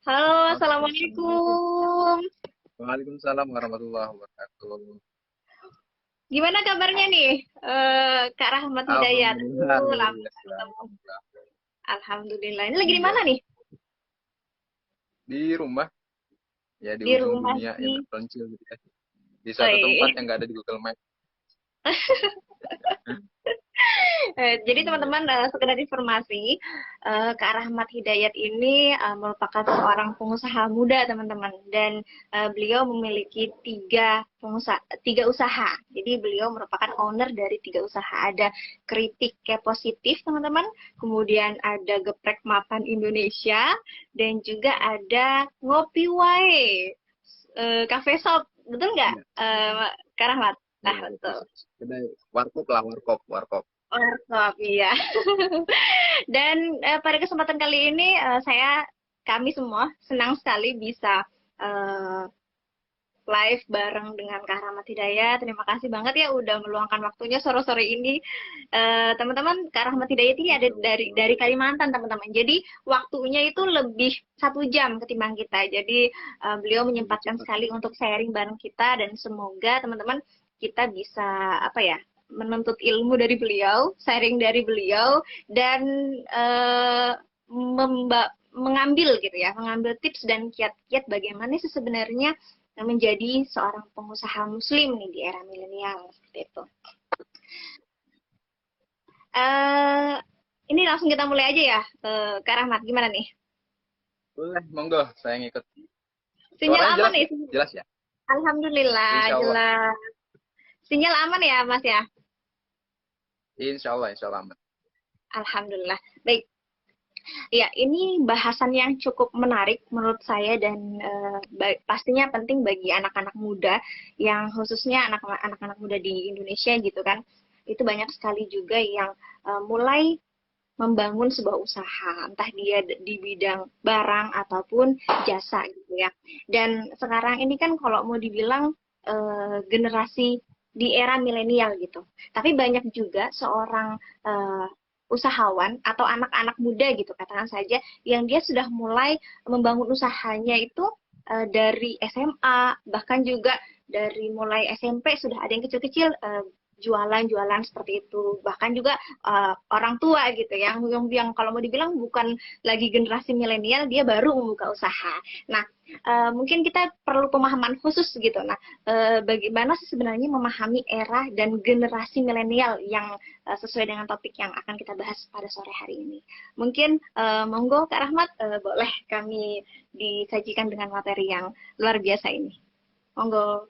Halo, Oke, assalamualaikum. Assalamualaikum. Waalaikumsalam warahmatullahi wabarakatuh. Gimana kabarnya nih, Kak Rahmat Hidayat? Alhamdulillah, luar Lama nggak biasa. ketemu. Alhamdulillah. Alhamdulillah. Ini lagi di Iya, mana nih? di rumah, ya di Di ujung rumah dunia yang sih. terpencil gitu ya. Di suatu tempat Oi. yang nggak ada di Google Map. Jadi Iya. teman-teman, sekedar informasi, Kak Rahmat Hidayat ini merupakan seorang pengusaha muda, teman-teman, dan beliau memiliki tiga usaha. Jadi beliau merupakan owner dari tiga usaha. Ada Kritik Kayak Positif, teman-teman, kemudian ada Geprek Mapan Indonesia, dan juga ada Ngopi Wae, Cafe Shop, betul nggak, Iya, Kak Rahmat? Nah, iya, betul. betul. Kedai warkop lah, warkop, warkop. Workshop, iya. Dan pada kesempatan kali ini kami semua senang sekali bisa eh, live bareng dengan Kak Rahmat Hidayat. Terima kasih banget ya udah meluangkan waktunya sore-sore ini. Teman-teman, Kak Rahmat Hidayat ini ada Sama-sama. dari Kalimantan, teman-teman. Jadi waktunya itu lebih 1 jam ketimbang kita. Jadi beliau Lebih menyempatkan cepat. sekali untuk sharing bareng kita dan semoga teman-teman kita bisa apa ya, menuntut ilmu dari beliau, sharing dari beliau, dan mengambil gitu ya, mengambil tips dan kiat-kiat bagaimana sih sebenarnya menjadi seorang pengusaha muslim nih di era milenial seperti itu. Eh ini langsung kita mulai aja ya, Kak Rahmat, gimana nih? Boleh, monggo, saya ngikut. Sinyal Suaranya aman jelas nih? ya? Jelas ya? Alhamdulillah, Insya Allah. jelas. Sinyal aman ya, Mas ya? Insya Allah aman. Alhamdulillah. Baik, ya, ini bahasan yang cukup menarik menurut saya dan pastinya penting bagi anak-anak muda yang khususnya anak-anak muda di Indonesia gitu kan. Itu banyak sekali juga yang mulai membangun sebuah usaha, entah dia di bidang barang ataupun jasa gitu ya. Dan sekarang ini kan kalau mau dibilang generasi di era milenial gitu. Tapi banyak juga seorang usahawan atau anak-anak muda gitu katakan saja yang dia sudah mulai membangun usahanya itu dari SMA, bahkan juga dari mulai SMP sudah ada yang kecil-kecil jualan-jualan seperti itu, bahkan juga orang tua gitu yang kalau mau dibilang bukan lagi generasi milenial, dia baru membuka usaha. Nah, mungkin kita perlu pemahaman khusus gitu. Nah, bagaimana sih sebenarnya memahami era dan generasi milenial yang sesuai dengan topik yang akan kita bahas pada sore hari ini. Mungkin monggo Kak Rahmat, boleh kami disajikan dengan materi yang luar biasa ini. Monggo.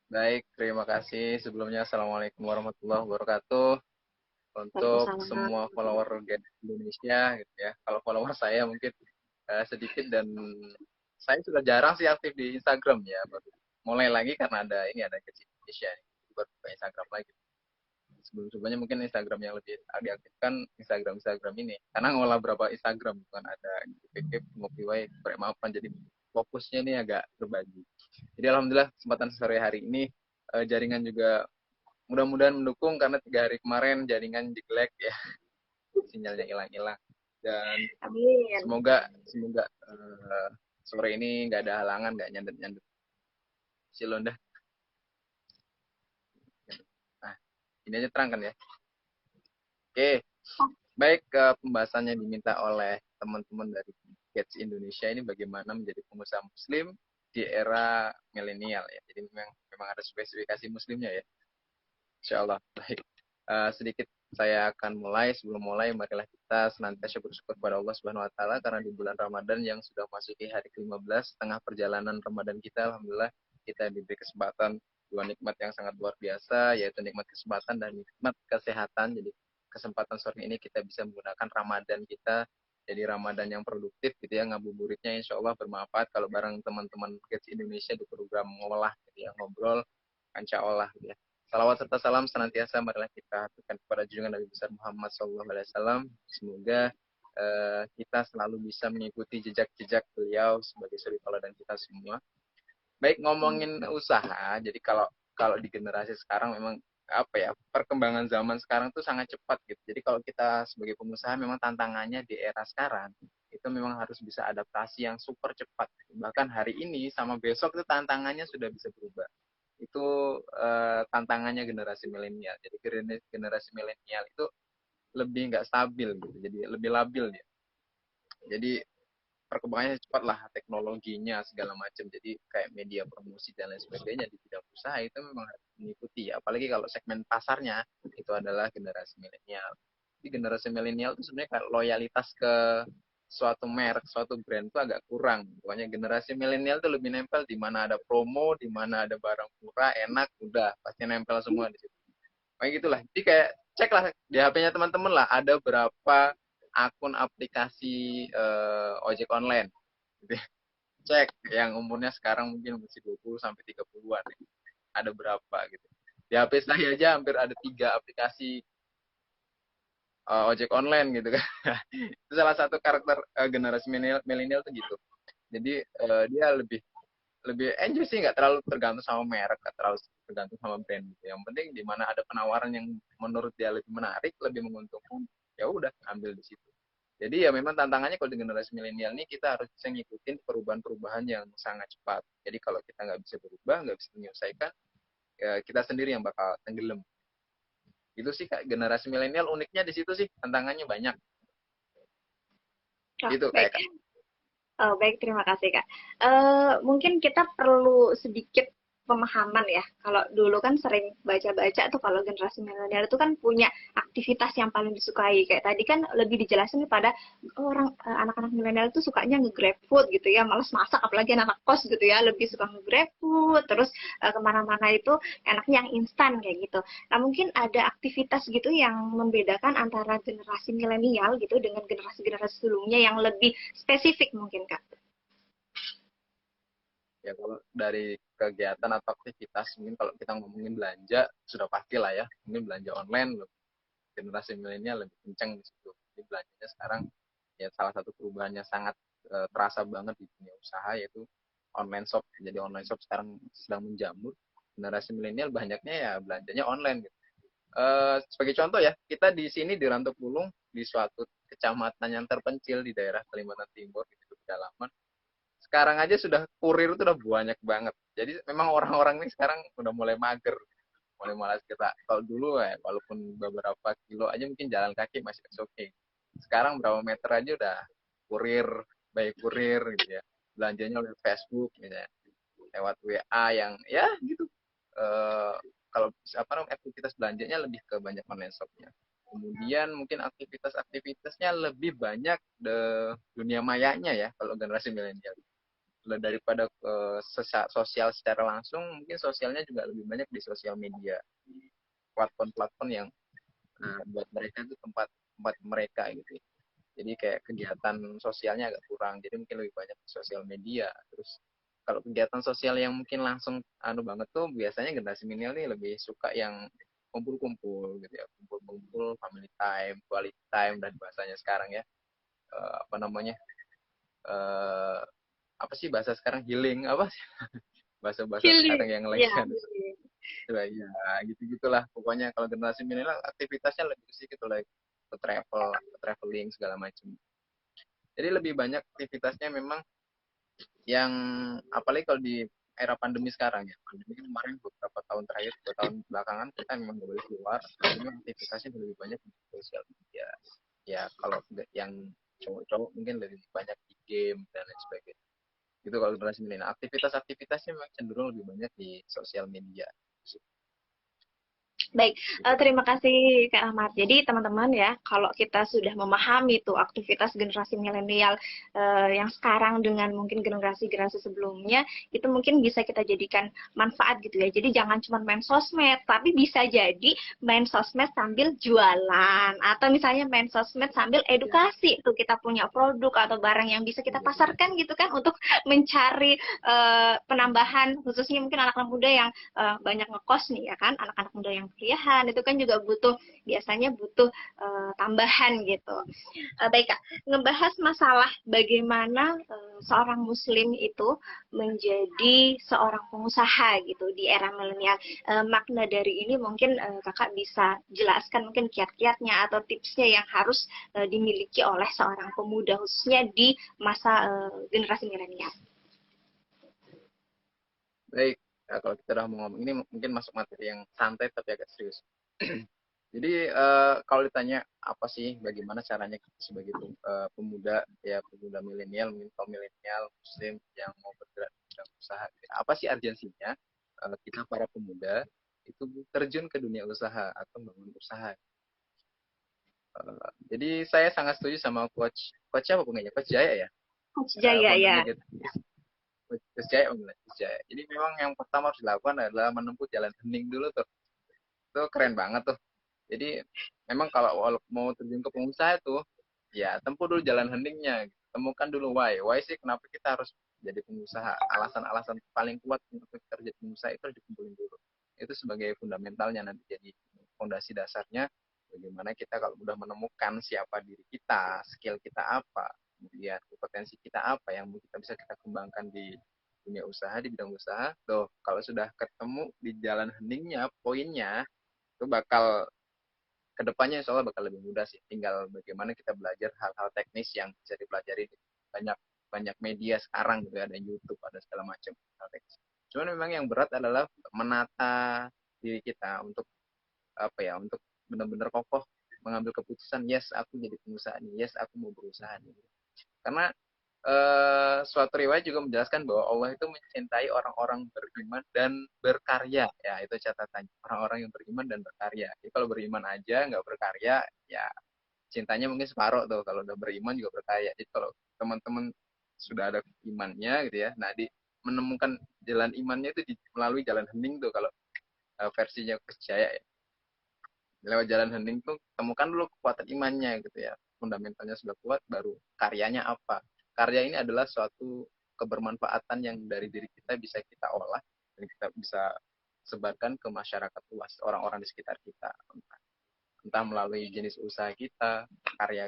Baik, terima kasih. Sebelumnya, Assalamualaikum warahmatullahi wabarakatuh. Untuk Waalaikumsalam. semua follower Gen Indonesia gitu ya. Kalau follower saya mungkin sedikit dan saya sudah jarang sih aktif di Instagram ya. Baru mulai lagi karena ada Gen Indonesia nih. Baru buka Instagram lagi. Sebelum-sebelumnya mungkin Instagram yang lebih diaktifkan Instagram ini. Karena ngolah berapa Instagram bukan ada PK ngopi wae maafan jadi fokusnya ini agak berbagi. Jadi alhamdulillah kesempatan sore hari ini jaringan juga mudah-mudahan mendukung karena 3 hari kemarin jaringan jelek ya, sinyalnya hilang-hilang. Dan Amin. semoga semoga sore ini nggak ada halangan, nggak nyandet-nyandet silondah. Nah, ini aja terang kan ya. Oke, baik, pembahasannya diminta oleh teman-teman dari Gates Indonesia ini bagaimana menjadi pengusaha muslim di era milenial ya. Jadi memang ada spesifikasi muslimnya ya. Insya Allah. Baik. Sedikit saya akan mulai. Sebelum mulai, marilah kita senantiasa bersyukur kepada Allah Subhanahu Wa Taala karena di bulan Ramadan yang sudah masuki hari ke-15, tengah perjalanan Ramadan kita, alhamdulillah kita diberi kesempatan dua nikmat yang sangat luar biasa, yaitu nikmat kesempatan dan nikmat kesehatan. Jadi kesempatan sore ini kita bisa menggunakan Ramadan kita jadi Ramadan yang produktif gitu ya, ngabuburitnya insya Allah bermanfaat kalau bareng teman-teman Kids Indonesia di program ngolah gitu ya, ngobrol insya Allah gitu ya. Salawat serta salam senantiasa marilah kita haturkan kepada junjungan Nabi besar Muhammad SAW. Semoga kita selalu bisa mengikuti jejak-jejak beliau sebagai suri dan kita semua. Baik, ngomongin usaha, jadi kalau kalau di generasi sekarang memang apa ya, perkembangan zaman sekarang tuh sangat cepat gitu. Jadi kalau kita sebagai pengusaha memang tantangannya di era sekarang itu memang harus bisa adaptasi yang super cepat. Bahkan hari ini sama besok itu tantangannya sudah bisa berubah. Itu tantangannya generasi milenial. Jadi generasi milenial itu lebih nggak stabil gitu, jadi lebih labil dia. Jadi perkembangannya cepat lah, teknologinya segala macam. Jadi kayak media promosi dan lain sebagainya di bidang usaha itu memang harus mengikuti. Apalagi kalau segmen pasarnya itu adalah generasi milenial. Jadi generasi milenial itu sebenarnya kayak loyalitas ke suatu merek, suatu brand itu agak kurang. Pokoknya generasi milenial itu lebih nempel di mana ada promo, di mana ada barang murah, enak, udah pasti nempel semua di situ. Kayak gitulah. Jadi kayak cek lah di HP-nya teman-teman lah ada berapa akun aplikasi ojek online. Gitu. Cek yang umurnya sekarang mungkin masih 20 sampai 30-an ya. Ada berapa gitu. Di HP saya aja hampir ada 3 aplikasi ojek online gitu kan. Itu salah satu karakter generasi milenial tuh gitu. Jadi dia lebih lebih enjoy sih, nggak terlalu tergantung sama merek, nggak terlalu tergantung sama brand gitu. Yang penting di mana ada penawaran yang menurut dia lebih menarik, lebih menguntungkan, ya udah ambil di situ. Jadi ya memang tantangannya kalau di generasi milenial ini kita harus bisa ngikutin perubahan-perubahan yang sangat cepat. Jadi kalau kita nggak bisa berubah, nggak bisa menyelesaikan, ya kita sendiri yang bakal tenggelam. Itu sih kak, generasi milenial uniknya di situ sih, tantangannya banyak. Oh, Gitu baik. kayak kak. Oh, baik, terima kasih, Kak. Mungkin kita perlu sedikit pemahaman ya. Kalau dulu kan sering baca-baca tuh kalau generasi milenial itu kan punya aktivitas yang paling disukai. Kayak tadi kan lebih dijelasin pada anak-anak milenial itu sukanya nge-grab food gitu ya, malas masak apalagi anak kos gitu ya, lebih suka nge-grab food, terus kemana-mana itu enaknya yang instan kayak gitu. Nah, mungkin ada aktivitas gitu yang membedakan antara generasi milenial gitu dengan generasi-generasi sebelumnya yang lebih spesifik mungkin, Kak. Ya kalau dari kegiatan atau aktivitas, mungkin kalau kita ngomongin belanja, sudah pasti lah ya. Ini belanja online, generasi milenial lebih kenceng di situ. Jadi belanjanya sekarang ya salah satu perubahannya sangat terasa banget di dunia usaha yaitu online shop. Jadi online shop sekarang sedang menjamur. Generasi milenial banyaknya ya belanjanya online gitu. Sebagai contoh ya, kita di sini di Rantau Pulung di suatu kecamatan yang terpencil di daerah Kalimantan Timur gitu pedalaman. Sekarang aja sudah kurir itu udah banyak banget. Jadi memang orang-orang ini sekarang udah mulai mager, mulai malas kita. Kalau dulu ya, walaupun beberapa kilo aja mungkin jalan kaki masih oke. Okay. Sekarang berapa meter aja udah kurir, baik kurir gitu ya. Belanjanya lewat Facebook gitu ya. Lewat WA yang ya gitu. Eh, kalau apa namanya aktivitas belanjanya lebih ke banyak online shopnya. Kemudian mungkin aktivitas-aktivitasnya lebih banyak di dunia mayanya ya kalau generasi milenial daripada sosial secara langsung, mungkin sosialnya juga lebih banyak di sosial media, di platform-platform yang buat mereka itu tempat tempat mereka gitu. Jadi kayak kegiatan sosialnya agak kurang, jadi mungkin lebih banyak di sosial media. Terus kalau kegiatan sosial yang mungkin langsung banget tuh biasanya generasi milenial nih lebih suka yang kumpul-kumpul gitu ya, kumpul-kumpul, family time, quality time dan bahasanya sekarang ya, apa namanya, uh, apa sih bahasa sekarang, healing apa sih bahasa-bahasa Healing, sekarang yang lagi ya. ada ya gitu gitulah pokoknya. Kalau generasi milenial aktivitasnya lebih sih gitu like ke traveling segala macam. Jadi lebih banyak aktivitasnya memang yang apalagi kalau di era pandemi sekarang ya, pandemi kan kemarin beberapa tahun terakhir 2 tahun belakangan kita memang nggak boleh keluar, jadi aktivitasnya lebih banyak di sosial media ya. Kalau yang cowok-cowok mungkin lebih banyak di game dan lain sebagainya gitu. Kalau generasi milenial aktivitasnya memang cenderung lebih banyak di sosial media Baik, gitu. terima kasih Kak Ahmad. Jadi teman-teman ya, kalau kita sudah memahami tuh aktivitas generasi milenial yang sekarang dengan mungkin generasi-generasi sebelumnya, itu mungkin bisa kita jadikan manfaat gitu ya. Jadi jangan cuma main sosmed, tapi bisa jadi main sosmed sambil jualan, atau misalnya main sosmed sambil Ya, edukasi. Tuh kita punya produk atau barang yang bisa kita ya, pasarkan gitu kan untuk mencari penambahan, khususnya mungkin anak-anak muda yang banyak ngekos nih ya kan, anak-anak muda yang kuliahan itu kan juga biasanya butuh tambahan gitu. Baik Kak, ngebahas masalah bagaimana seorang muslim itu menjadi seorang pengusaha gitu di era milenial. Makna dari ini mungkin Kakak bisa jelaskan mungkin kiat-kiatnya atau tipsnya yang harus dimiliki oleh seorang pemuda khususnya di masa generasi milenial. Baik, nah, kalau kita udah mau ngomong ini mungkin masuk materi yang santai tapi agak serius. Jadi kalau ditanya apa sih, bagaimana caranya kita sebagai pemuda, ya pemuda milenial, mungkin kaum milenial, muslim yang mau bergerak di bidang usaha, apa sih urgensinya kita para pemuda itu terjun ke dunia usaha atau membangun usaha. Jadi saya sangat setuju sama coach apa pokoknya, Coach Jaya ya, Coach Jaya foundernya ya. gitu. Coach Jaya, Coach Jaya. Jadi memang yang pertama harus dilakukan adalah menempuh jalan hening dulu tuh. Itu keren banget tuh. Jadi memang kalau mau terjun ke pengusaha itu, ya tempuh dulu jalan heningnya. Temukan dulu why. Why sih kenapa kita harus jadi pengusaha. Alasan-alasan paling kuat untuk kita jadi pengusaha itu harus dikumpulin dulu. Itu sebagai fundamentalnya nanti jadi fondasi dasarnya. Bagaimana kita kalau udah menemukan siapa diri kita, skill kita apa, kemudian potensi kita apa yang kita bisa kita kembangkan di dunia usaha, di bidang usaha. Tuh, kalau sudah ketemu di jalan heningnya, poinnya, itu bakal kedepannya insya Allah bakal lebih mudah sih. Tinggal bagaimana kita belajar hal-hal teknis yang bisa dipelajari di banyak banyak media sekarang gitu ya, ada YouTube, ada segala macam hal teknis. Cuman memang yang berat adalah menata diri kita untuk apa ya, untuk benar-benar kokoh mengambil keputusan, yes aku jadi pengusaha nih, yes aku mau berusaha nih. Karena suatu riwayat juga menjelaskan bahwa Allah itu mencintai orang-orang beriman dan berkarya. Ya, itu catatannya. Orang-orang yang beriman dan berkarya. Jadi kalau beriman aja, nggak berkarya, ya cintanya mungkin separuh tuh. Kalau udah beriman juga berkarya. Jadi kalau teman-teman sudah ada imannya gitu ya, nah menemukan jalan imannya itu melalui jalan hening tuh kalau versinya percaya ya. Lewat jalan hening tuh temukan dulu kekuatan imannya gitu ya, fundamentalnya sudah kuat baru karyanya apa. Karya ini adalah suatu kebermanfaatan yang dari diri kita bisa kita olah dan kita bisa sebarkan ke masyarakat luas, orang-orang di sekitar kita, entah melalui jenis usaha kita, karya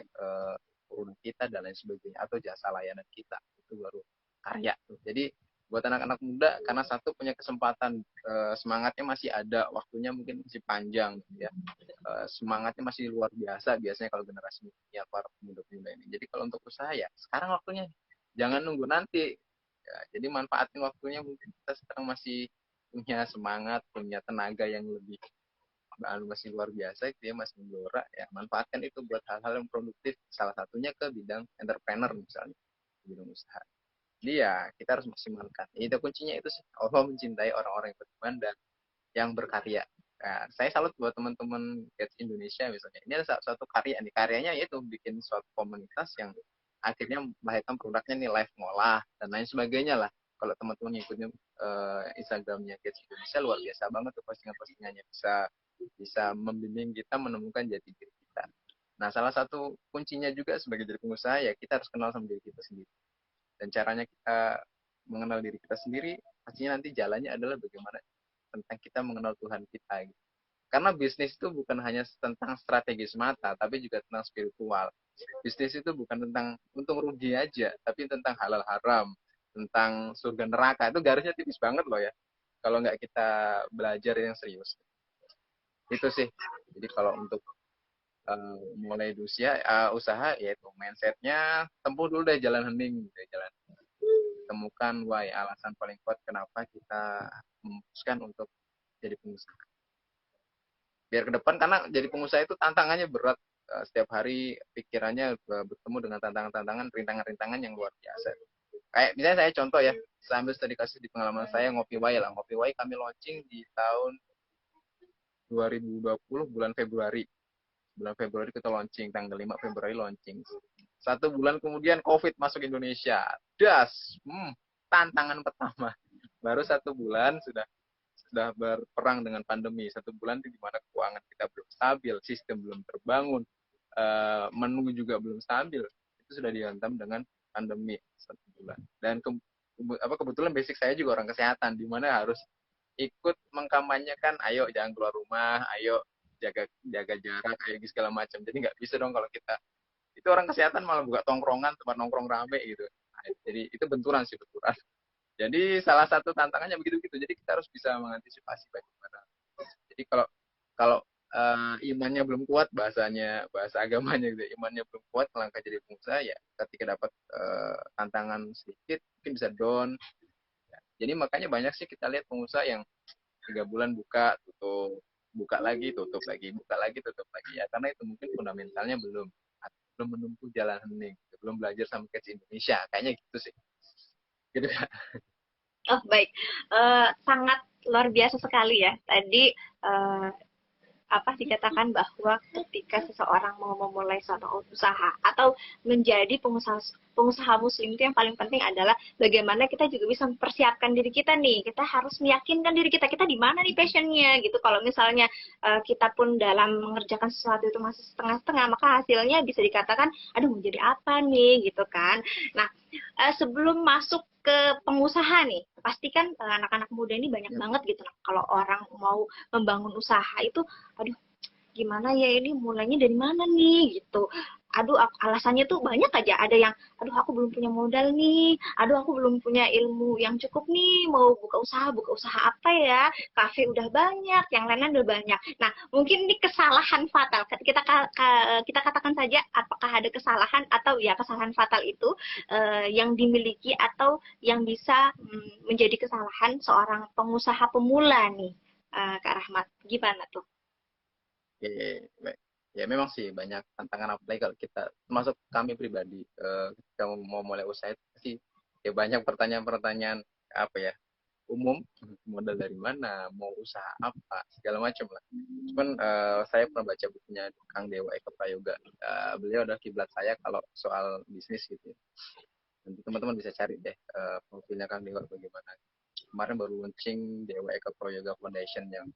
produk kita dan lain sebagainya, atau jasa layanan kita, itu baru karya. Jadi buat anak-anak muda, karena satu punya kesempatan, semangatnya masih ada, waktunya mungkin masih panjang ya, semangatnya masih luar biasa biasanya kalau generasi milenial, para pemuda-pemuda ini. Jadi kalau untuk usaha ya sekarang waktunya, jangan nunggu nanti ya, jadi manfaatin waktunya, mungkin kita sekarang masih punya semangat, punya tenaga yang lebih masih luar biasa, dia masih menggelora ya, manfaatkan itu buat hal-hal yang produktif, salah satunya ke bidang entrepreneur misalnya, bidang usaha. Jadi ya kita harus maksimalkan, itu kuncinya itu sih, Allah mencintai orang-orang yang beriman dan yang berkarya. Nah, saya salut buat teman-teman Gates Indonesia misalnya. Ini ada suatu karya nih, karyanya itu bikin suatu komunitas yang akhirnya melahirkan produknya nih, live ngolah dan lain sebagainya lah. Kalau teman-teman ngikutin Instagramnya Gates Indonesia, luar biasa banget tuh postingan-postingannya, bisa bisa membimbing kita menemukan jati diri kita. Nah, salah satu kuncinya juga sebagai jadi pengusaha ya kita harus kenal sama diri kita sendiri. Dan caranya kita mengenal diri kita sendiri, pastinya nanti jalannya adalah bagaimana tentang kita mengenal Tuhan kita. Gitu. Karena bisnis itu bukan hanya tentang strategi semata, tapi juga tentang spiritual. Bisnis itu bukan tentang untung rugi aja, tapi tentang halal haram, tentang surga neraka. Itu garisnya tipis banget loh ya. Kalau nggak kita belajar yang serius. Itu sih. Jadi kalau untuk mulai di usaha, yaitu mindsetnya tempuh dulu deh jalan hening, deh, jalan temukan why, alasan paling kuat kenapa kita memutuskan untuk jadi pengusaha. Biar ke depan, karena jadi pengusaha itu tantangannya berat, setiap hari pikirannya bertemu dengan tantangan-tantangan, rintangan-rintangan yang luar biasa. Kayak misalnya saya contoh ya, sambil tadi kasih di pengalaman saya Ngopi Wai lah. Ngopi Wai kami launching di tahun 2020 bulan Februari. Bulan Februari kita launching, tanggal 5 Februari launching. 1 bulan kemudian COVID masuk Indonesia. Das, tantangan pertama. Baru 1 bulan sudah berperang dengan pandemi. 1 bulan itu di mana keuangan kita belum stabil, sistem belum terbangun, menu juga belum stabil. Itu sudah dihantam dengan pandemi 1 bulan. Dan kebetulan basic saya juga orang kesehatan, di mana harus ikut mengkampanyekan, ayo jangan keluar rumah, ayo jaga jaga jarak, ayo segala macam. Jadi nggak bisa dong kalau kita itu orang kesehatan malah buka tongkrongan, tempat nongkrong rame gitu. Nah, jadi itu benturan sih, benturan. Jadi salah satu tantangannya begitu-begitu. Jadi kita harus bisa mengantisipasi bagaimana. Jadi kalau kalau imannya belum kuat, bahasa agamanya gitu, imannya belum kuat melangkah jadi pengusaha ya ketika dapat tantangan sedikit mungkin bisa down. Jadi makanya banyak sih kita lihat pengusaha yang 3 bulan buka tutup, buka lagi tutup lagi, buka lagi tutup lagi ya karena itu mungkin fundamentalnya belum menempuh jalan hening, belum belajar sama catch Indonesia kayaknya gitu sih. Gitu kan. Oh, baik. Sangat luar biasa sekali ya. Tadi apa dikatakan bahwa ketika seseorang mau memulai suatu usaha atau menjadi pengusaha muslim itu yang paling penting adalah bagaimana kita juga bisa mempersiapkan diri kita nih. Kita harus meyakinkan diri kita di mana nih passionnya gitu. Kalau misalnya kita pun dalam mengerjakan sesuatu itu masih setengah-setengah, maka hasilnya bisa dikatakan, aduh mau jadi apa nih gitu kan. Nah, sebelum masuk ke pengusaha nih, pastikan anak-anak muda ini banyak Ya. banget gitu. Nah, kalau orang mau membangun usaha itu, aduh gimana ya ini mulainya dari mana nih gitu. Aduh alasannya tuh banyak aja, ada yang aduh aku belum punya modal nih, aduh aku belum punya ilmu yang cukup nih, mau buka usaha apa ya, kafe udah banyak, yang lain-lain udah banyak. Nah mungkin ini kesalahan fatal, kita katakan saja apakah ada kesalahan atau ya kesalahan fatal itu yang dimiliki atau yang bisa menjadi kesalahan seorang pengusaha pemula nih, Kak Rahmat, gimana tuh? Oke, baik. Ya memang sih banyak tantangan apalagi kalau kita termasuk kami pribadi ketika mau mulai usaha itu pasti ya banyak pertanyaan-pertanyaan apa ya umum, modal dari mana, mau usaha apa, segala macam lah. Cuman saya pernah baca bukunya Kang Dewa Eka Prayoga. Beliau adalah kiblat saya kalau soal bisnis gitu ya. Nanti teman-teman bisa cari deh profilnya Kang Dewa bagaimana. Kemarin baru launching Dewa Eka Prayoga Foundation yang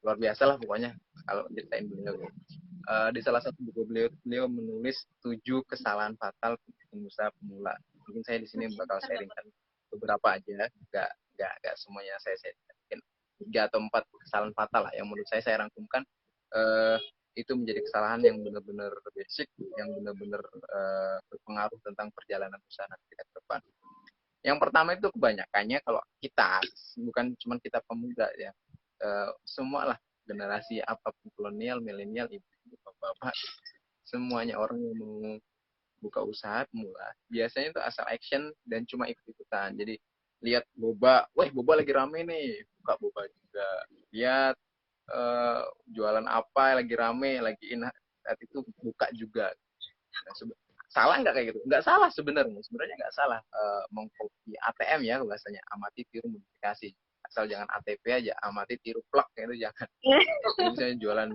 luar biasa lah pokoknya kalau ceritain beliau. Di salah satu buku beliau menulis 7 kesalahan fatal pengusaha pemula. Mungkin saya di sini bakal sharingkan beberapa aja, nggak semuanya saya mungkin 3 atau 4 kesalahan fatal lah yang menurut saya rangkumkan uh, itu menjadi kesalahan yang benar-benar basic, yang benar-benar berpengaruh tentang perjalanan usaha kita ke depan. Yang pertama itu kebanyakannya kalau kita bukan cuma kita pemuda ya, semua lah generasi apapun kolonial, milenial, ibu, bapak, semuanya orang yang mau buka usaha pemula biasanya itu asal action dan cuma ikut-ikutan. Jadi lihat boba, wah boba lagi rame nih, buka boba juga. Lihat jualan apa lagi rame, lagi in saat itu buka juga. Nah, salah nggak kayak gitu? Nggak salah sebenarnya. Sebenarnya nggak salah mengcopy ATM ya bahasanya, amati tiru modifikasi. Asal jangan ATP aja, amati tiru plak itu jangan. Jadi misalnya jualan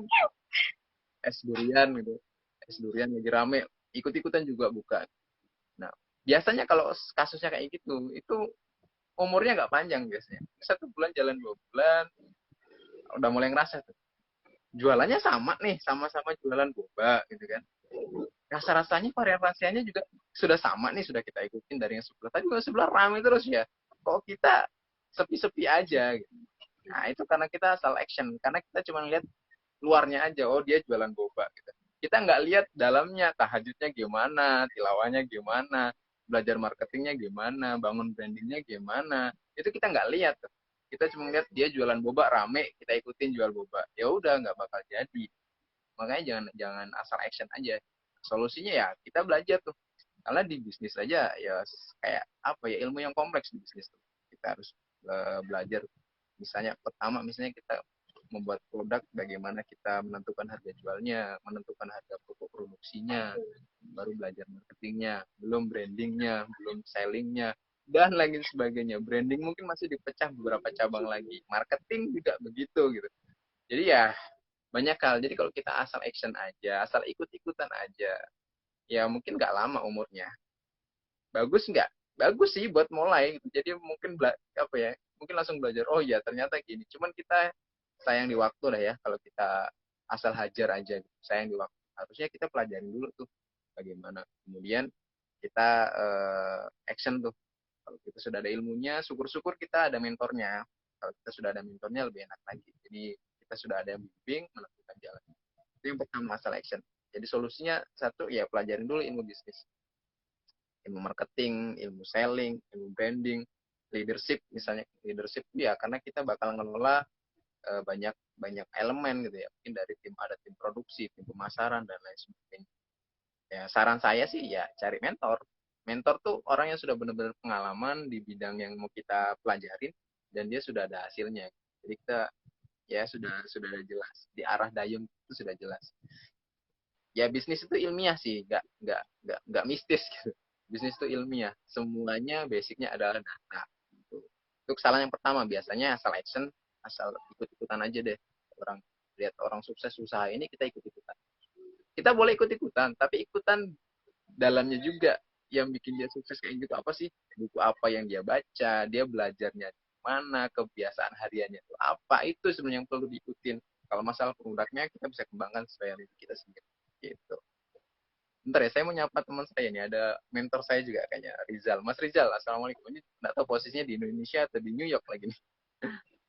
es durian gitu, es durian lagi rame, ikut-ikutan juga buka. Nah, biasanya kalau kasusnya kayak gitu, itu umurnya nggak panjang biasanya. 1 bulan jalan 2 bulan, udah mulai ngerasa tuh. Jualannya sama nih, sama-sama jualan boba gitu kan. Rasa-rasanya varian rasanya juga sudah sama nih, sudah kita ikutin dari yang sebelah. Tapi kalau sebelah ramai terus ya, kok kita sepi-sepi aja gitu. Nah, itu karena kita asal action, karena kita cuma lihat luarnya aja, oh dia jualan boba gitu. Kita nggak lihat dalamnya, tahajudnya gimana, tilawahnya gimana, belajar marketingnya gimana, bangun brandingnya gimana, itu kita nggak lihat tuh. Kita cuma lihat dia jualan boba rame, kita ikutin jual boba, ya udah nggak bakal jadi. Makanya jangan jangan asal action aja. Solusinya ya kita belajar tuh, karena di bisnis aja ya kayak apa ya, ilmu yang kompleks di bisnis tuh. Kita harus belajar. Misalnya pertama, misalnya kita membuat produk, bagaimana kita menentukan harga jualnya, menentukan harga pokok produksinya, baru belajar marketingnya, belum brandingnya, belum sellingnya, dan lain sebagainya. Branding mungkin masih dipecah beberapa cabang lagi, marketing juga begitu gitu. Jadi ya banyak hal. Jadi kalau kita asal action aja, asal ikut-ikutan aja, ya mungkin nggak lama umurnya. Bagus nggak? Bagus sih buat mulai gitu. Jadi mungkin apa ya, mungkin langsung belajar, oh ya ternyata gini. Cuman kita sayang di waktu lah ya kalau kita asal hajar aja gitu. Sayang di waktu. Harusnya kita pelajarin dulu tuh bagaimana. Kemudian kita action tuh. Kalau kita sudah ada ilmunya, syukur-syukur kita ada mentornya. Kalau kita sudah ada mentornya lebih enak lagi. Jadi kita sudah ada yang bimbing menentukan jalan. Itu yang pertama, masalah action. Jadi solusinya satu, ya pelajarin dulu ilmu bisnis, ilmu marketing, ilmu selling, ilmu branding, leadership. Misalnya leadership ya, karena kita bakal ngelola banyak banyak elemen gitu ya. Mungkin dari tim, ada tim produksi, tim pemasaran dan lain sebagainya. Ya saran saya sih ya cari mentor. Mentor tuh orang yang sudah benar-benar pengalaman di bidang yang mau kita pelajarin dan dia sudah ada hasilnya. Jadi kita ya sudah ada jelas di arah dayung itu sudah jelas. Ya bisnis itu ilmiah sih, nggak mistis gitu. Bisnis itu ilmiah, semuanya basicnya adalah data. Gitu. Itu kesalahan yang pertama, biasanya asal action, asal ikut-ikutan aja deh. Orang lihat orang sukses usaha ini, kita ikut-ikutan. Kita boleh ikut-ikutan, tapi ikutan dalamnya juga yang bikin dia sukses kayak gitu apa sih? Buku apa yang dia baca, dia belajarnya mana, kebiasaan hariannya itu apa, itu sebenarnya yang perlu diikutin. Kalau masalah produknya kita bisa kembangkan sesuai diri kita sendiri gitu. Bentar ya, saya mau nyapa teman saya nih, ada mentor saya juga kayaknya, Rizal. Mas Rizal, assalamualaikum. Ini nggak tahu posisinya di Indonesia atau di New York lagi nih.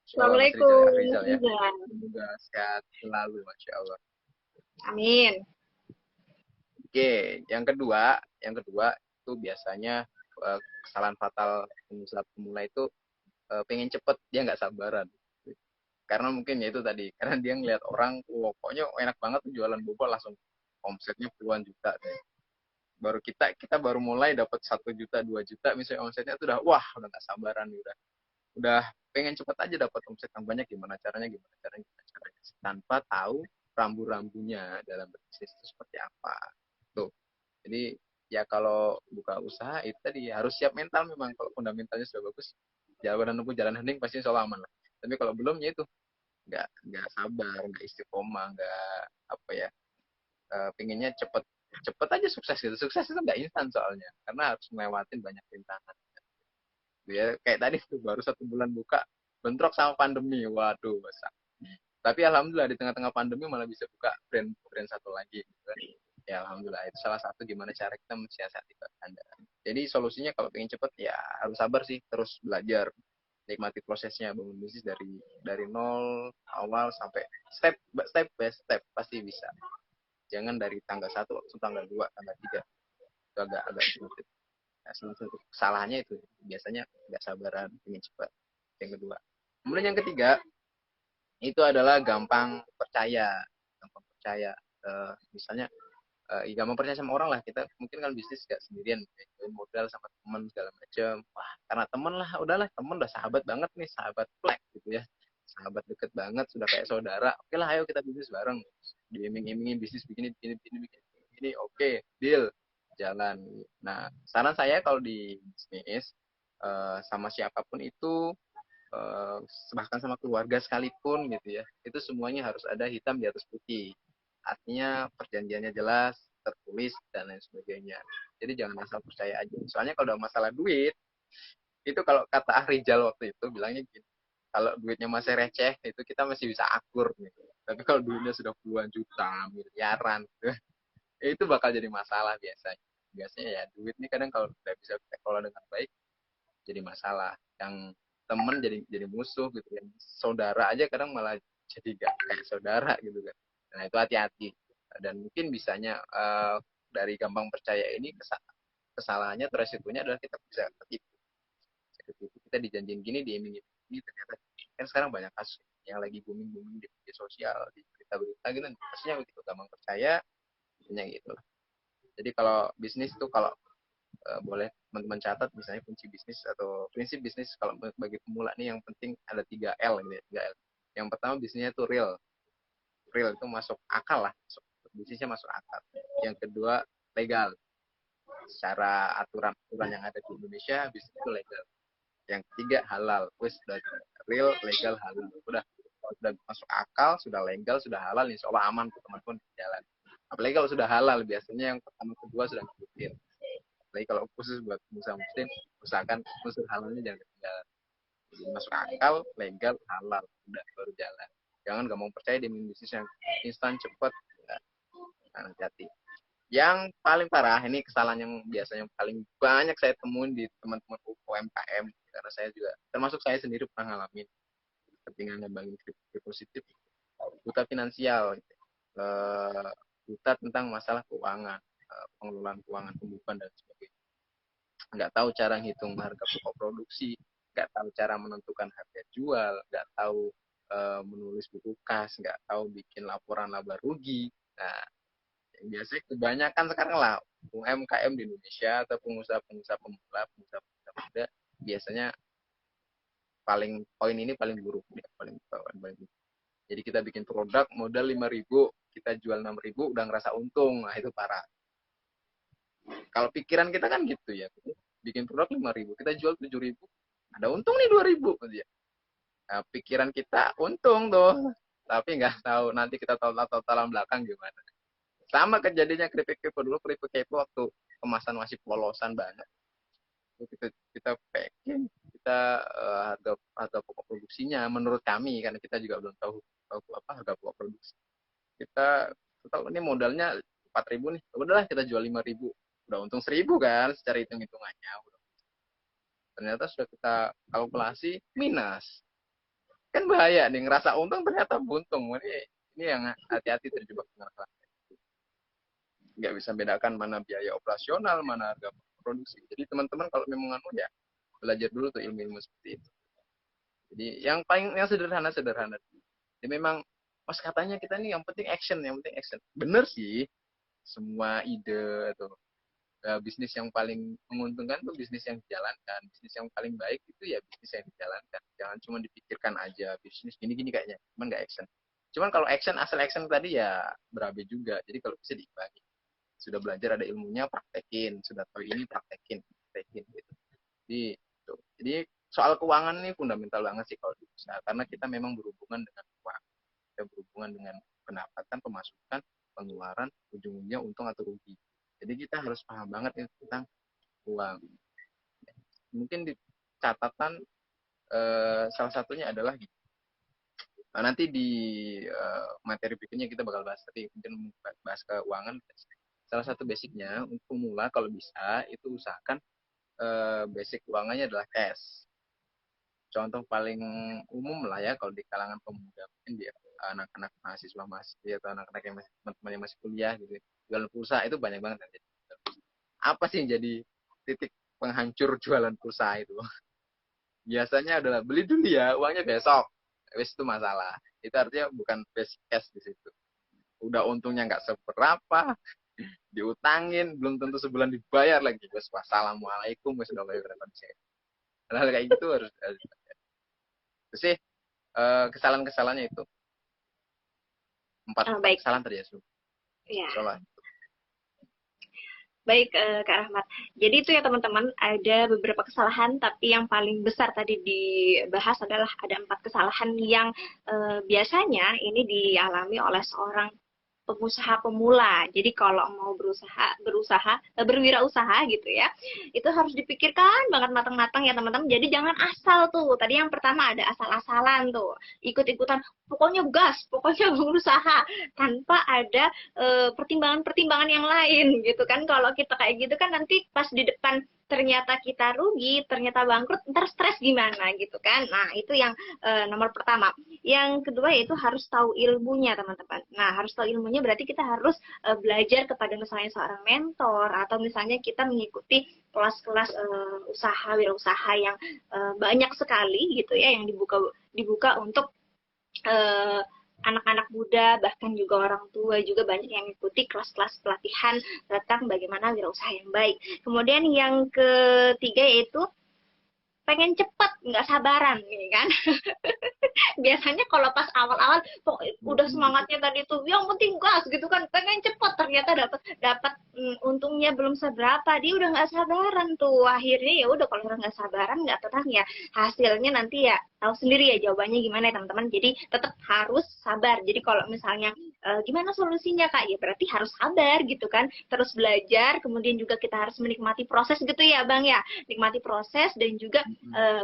Masya Allah Mas Rizal ya, Assalamualaikum. Rizal ya. Iya. Semoga sehat selalu, Masya Allah. Amin. Oke, yang kedua itu biasanya kesalahan fatal pengusaha pemula itu pengen cepet, dia nggak sabaran. Karena mungkin ya itu tadi, karena dia ngeliat orang, wah pokoknya enak banget tuh jualan boba langsung omsetnya puluhan juta deh. Baru kita baru mulai dapat 1 juta 2 juta misalnya omsetnya tuh udah nggak sabaran nih, udah pengen cepet aja dapat omset yang banyak, gimana caranya tanpa tahu rambu-rambunya dalam bisnis itu seperti apa tuh. Jadi ya kalau buka usaha itu tadi harus siap mental, memang kalau fundamentalnya sudah bagus, jalan menempuh jalan hening pasti insya Allah aman lah. Tapi kalau belum ya itu nggak sabar, nggak istiqomah, nggak apa ya, pengennya cepet cepet aja sukses gitu. Sukses itu nggak instan soalnya, karena harus melewatin banyak rintangan. Ya kayak tadi tuh baru 1 bulan buka bentrok sama pandemi, waduh besar. Tapi alhamdulillah di tengah-tengah pandemi malah bisa buka brand satu lagi gitu kan. Ya alhamdulillah, itu salah satu gimana cara kita mensiasati keadaan. Jadi solusinya kalau pengen cepet ya harus sabar sih, terus belajar, nikmati prosesnya bangun bisnis dari nol awal sampai step by step pasti bisa. Jangan dari tanggal 1 langsung tanggal 2 tanggal 3, itu agak sulit. Nah, salah satu kesalahannya itu biasanya nggak sabaran, ingin cepat. Yang kedua, kemudian yang ketiga itu adalah gampang percaya. Misalnya gampang percaya sama orang lah. Kita mungkin kan bisnis gak sendirian, modal sama teman segala macam. Wah, karena teman lah, udahlah, teman udah sahabat banget nih, sahabat plek gitu ya, sahabat deket banget, sudah kayak saudara. Oke lah, ayo kita bisnis bareng, diiming-imingin bisnis begini begini begini begini, oke, deal, jalan. Nah, saran saya kalau di bisnis sama siapapun itu, eh, bahkan sama keluarga sekalipun gitu ya, itu semuanya harus ada hitam di atas putih. Artinya perjanjiannya jelas, tertulis dan lain sebagainya. Jadi jangan asal percaya aja. Soalnya kalau udah masalah duit, itu kalau kata Ahrijal waktu itu bilangnya gini, kalau duitnya masih receh itu kita masih bisa akur gitu. Tapi kalau duitnya sudah puluhan juta, miliaran gitu, itu bakal jadi masalah biasanya. Biasanya ya duit ini kadang kalau tidak bisa kita kelola dengan baik jadi masalah. Yang temen jadi musuh gitu, yang saudara aja kadang malah jadi gak kayak saudara gitu kan. Nah itu hati-hati. Dan mungkin bisanya dari gampang percaya ini kesalahannya atau resikonya adalah kita bisa ketipu. Kita dijanjiin gini, diiming ini, ternyata kan sekarang banyak kasus yang lagi booming di media sosial, di berita-berita gitu, pastinya itu gampang percaya, intinya gitu lah. Jadi kalau bisnis itu kalau boleh teman-teman catat, misalnya kunci bisnis atau prinsip bisnis kalau bagi pemula nih, yang penting ada 3 L gitu ya, 3 L. Yang pertama bisnisnya itu real. Real itu masuk akal lah, bisnisnya masuk akal. Yang kedua legal. Secara aturan-aturan yang ada di Indonesia, bisnis itu legal. Yang ketiga halal. Wes sudah real, legal, halal. Sudah masuk akal, sudah legal, sudah halal, insya Allah aman tuh teman-teman di jalan. Apalagi kalau sudah halal, biasanya yang pertama kedua sudah ngikutin. Apalagi kalau khusus buat pengusaha muslim, usahakan unsur halalnya jangan ketinggalan. Jadi masuk akal, legal, halal, udah baru jalan. Jangan gampang percaya di bisnis yang instan cepat. Nah, hati-hati. Yang paling parah, ini kesalahan yang biasanya paling banyak saya temuin di teman-teman UMKM, karena saya juga termasuk saya sendiri pernah ngalamin. ketika ngembangin kripto positif, buta finansial gitu. Buta tentang masalah keuangan, pengelolaan keuangan pembukuan dan sebagainya, nggak tahu cara hitung harga pokok produksi, nggak tahu cara menentukan harga jual, nggak tahu menulis buku kas, nggak tahu bikin laporan laba rugi. Nah, yang biasanya kebanyakan sekarang lah UMKM di Indonesia atau pengusaha-pengusaha pemula, pengusaha-pengusaha muda, biasanya poin ini paling buruk ya, paling buruk. Jadi kita bikin produk modal 5.000, kita jual 6.000 udah ngerasa untung. Nah, itu parah. Kalau pikiran kita kan gitu ya. Bikin produk 5.000, kita jual 7.000, ada untung nih 2.000 gitu ya. Nah, pikiran kita untung tuh. Tapi nggak tahu nanti kita tahu totalan belakang gimana. Sama kejadiannya keripik kepo dulu, keripik kepo waktu kemasan masih polosan banget. Kita packing, kita harga pokok produksinya menurut kami, karena kita juga belum tahu apa harga pokok produksi. Kita tahu ini modalnya 4.000 nih, udahlah kita jual 5.000, udah untung 1.000 kan secara hitung-hitungannya. Ternyata sudah kita kalkulasi minus, kan bahaya nih, ngerasa untung ternyata buntung. Ini yang hati-hati terjebak dengan hal. Nggak bisa bedakan mana biaya operasional, mana harga produksi. Jadi teman-teman kalau memang ya belajar dulu tuh ilmu-ilmu seperti itu. Jadi yang sederhana. Jadi memang pas katanya kita nih yang penting action. Bener sih, semua ide atau bisnis yang paling menguntungkan tuh bisnis yang dijalankan. Bisnis yang paling baik itu ya bisnis yang dijalankan. Jangan cuma dipikirkan aja bisnis gini-gini kayaknya, cuman nggak action. Cuman kalau asal action tadi ya berabe juga. Jadi kalau bisa diimbangi. Sudah belajar ada ilmunya, praktekin. Sudah tahu ini, praktekin gitu. Jadi soal keuangan ini fundamental banget sih kalau di usaha, karena kita memang berhubungan dengan keuangan. Kita berhubungan dengan pendapatan, pemasukan, pengeluaran, ujung-ujungnya untung atau rugi. Jadi kita harus paham banget tentang uang. Mungkin di catatan salah satunya adalah nanti di materi berikutnya kita bakal bahas, tapi mungkin bahas keuangan. Salah satu basicnya untuk pemula kalau bisa itu usahakan basic keuangannya adalah cash. Contoh paling umum lah ya kalau di kalangan pemuda, mungkin di anak-anak mahasiswa atau anak-anak yang teman-teman yang masih kuliah gitu, jualan pulsa itu banyak banget kan. Apa sih yang jadi titik penghancur jualan pulsa itu? Biasanya adalah beli dulu ya, uangnya besok. Wes itu masalah. Itu artinya bukan basic cash di situ. Udah untungnya nggak seberapa, diutangin, belum tentu sebulan dibayar lagi. Wes wassalamualaikum, wes udah bayar berapa sih. Hal kayak gitu harus itu sih kesalahan-kesalahannya itu. 4 kesalahan tadi ya, Ya. Soalnya. Baik, Kak Rahmat. Jadi itu ya teman-teman, ada beberapa kesalahan, tapi yang paling besar tadi dibahas adalah ada 4 kesalahan yang biasanya ini dialami oleh seorang pengusaha pemula. Jadi kalau mau berwirausaha gitu ya, itu harus dipikirkan banget matang-matang ya teman-teman. Jadi jangan asal tuh. Tadi yang pertama ada asal-asalan tuh, ikut-ikutan, pokoknya gas, pokoknya berusaha tanpa ada pertimbangan-pertimbangan yang lain gitu kan. Kalau kita kayak gitu kan nanti pas di depan ternyata kita rugi, ternyata bangkrut, ntar stres gimana gitu kan. Nah, itu yang nomor pertama. Yang kedua yaitu harus tahu ilmunya, teman-teman. Nah, harus tahu ilmunya berarti kita harus belajar kepada misalnya seorang mentor, atau misalnya kita mengikuti kelas-kelas wirausaha yang banyak sekali gitu ya, yang dibuka untuk anak-anak muda, bahkan juga orang tua juga banyak yang mengikuti kelas-kelas pelatihan tentang bagaimana wirausaha yang baik. Kemudian yang ketiga yaitu pengen cepet, nggak sabaran, ya kan? Biasanya kalau pas awal-awal udah semangatnya tadi tuh, yang penting gas gitu kan, pengen cepet, ternyata dapat untungnya belum seberapa, dia udah nggak sabaran tuh. Akhirnya ya udah, kalau udah nggak sabaran, nggak tenang ya, hasilnya nanti ya tahu sendiri ya jawabannya gimana ya teman-teman. Jadi tetap harus sabar. Jadi kalau misalnya gimana solusinya Kak, ya berarti harus sabar gitu kan, terus belajar, kemudian juga kita harus menikmati proses gitu ya Bang ya, nikmati proses dan juga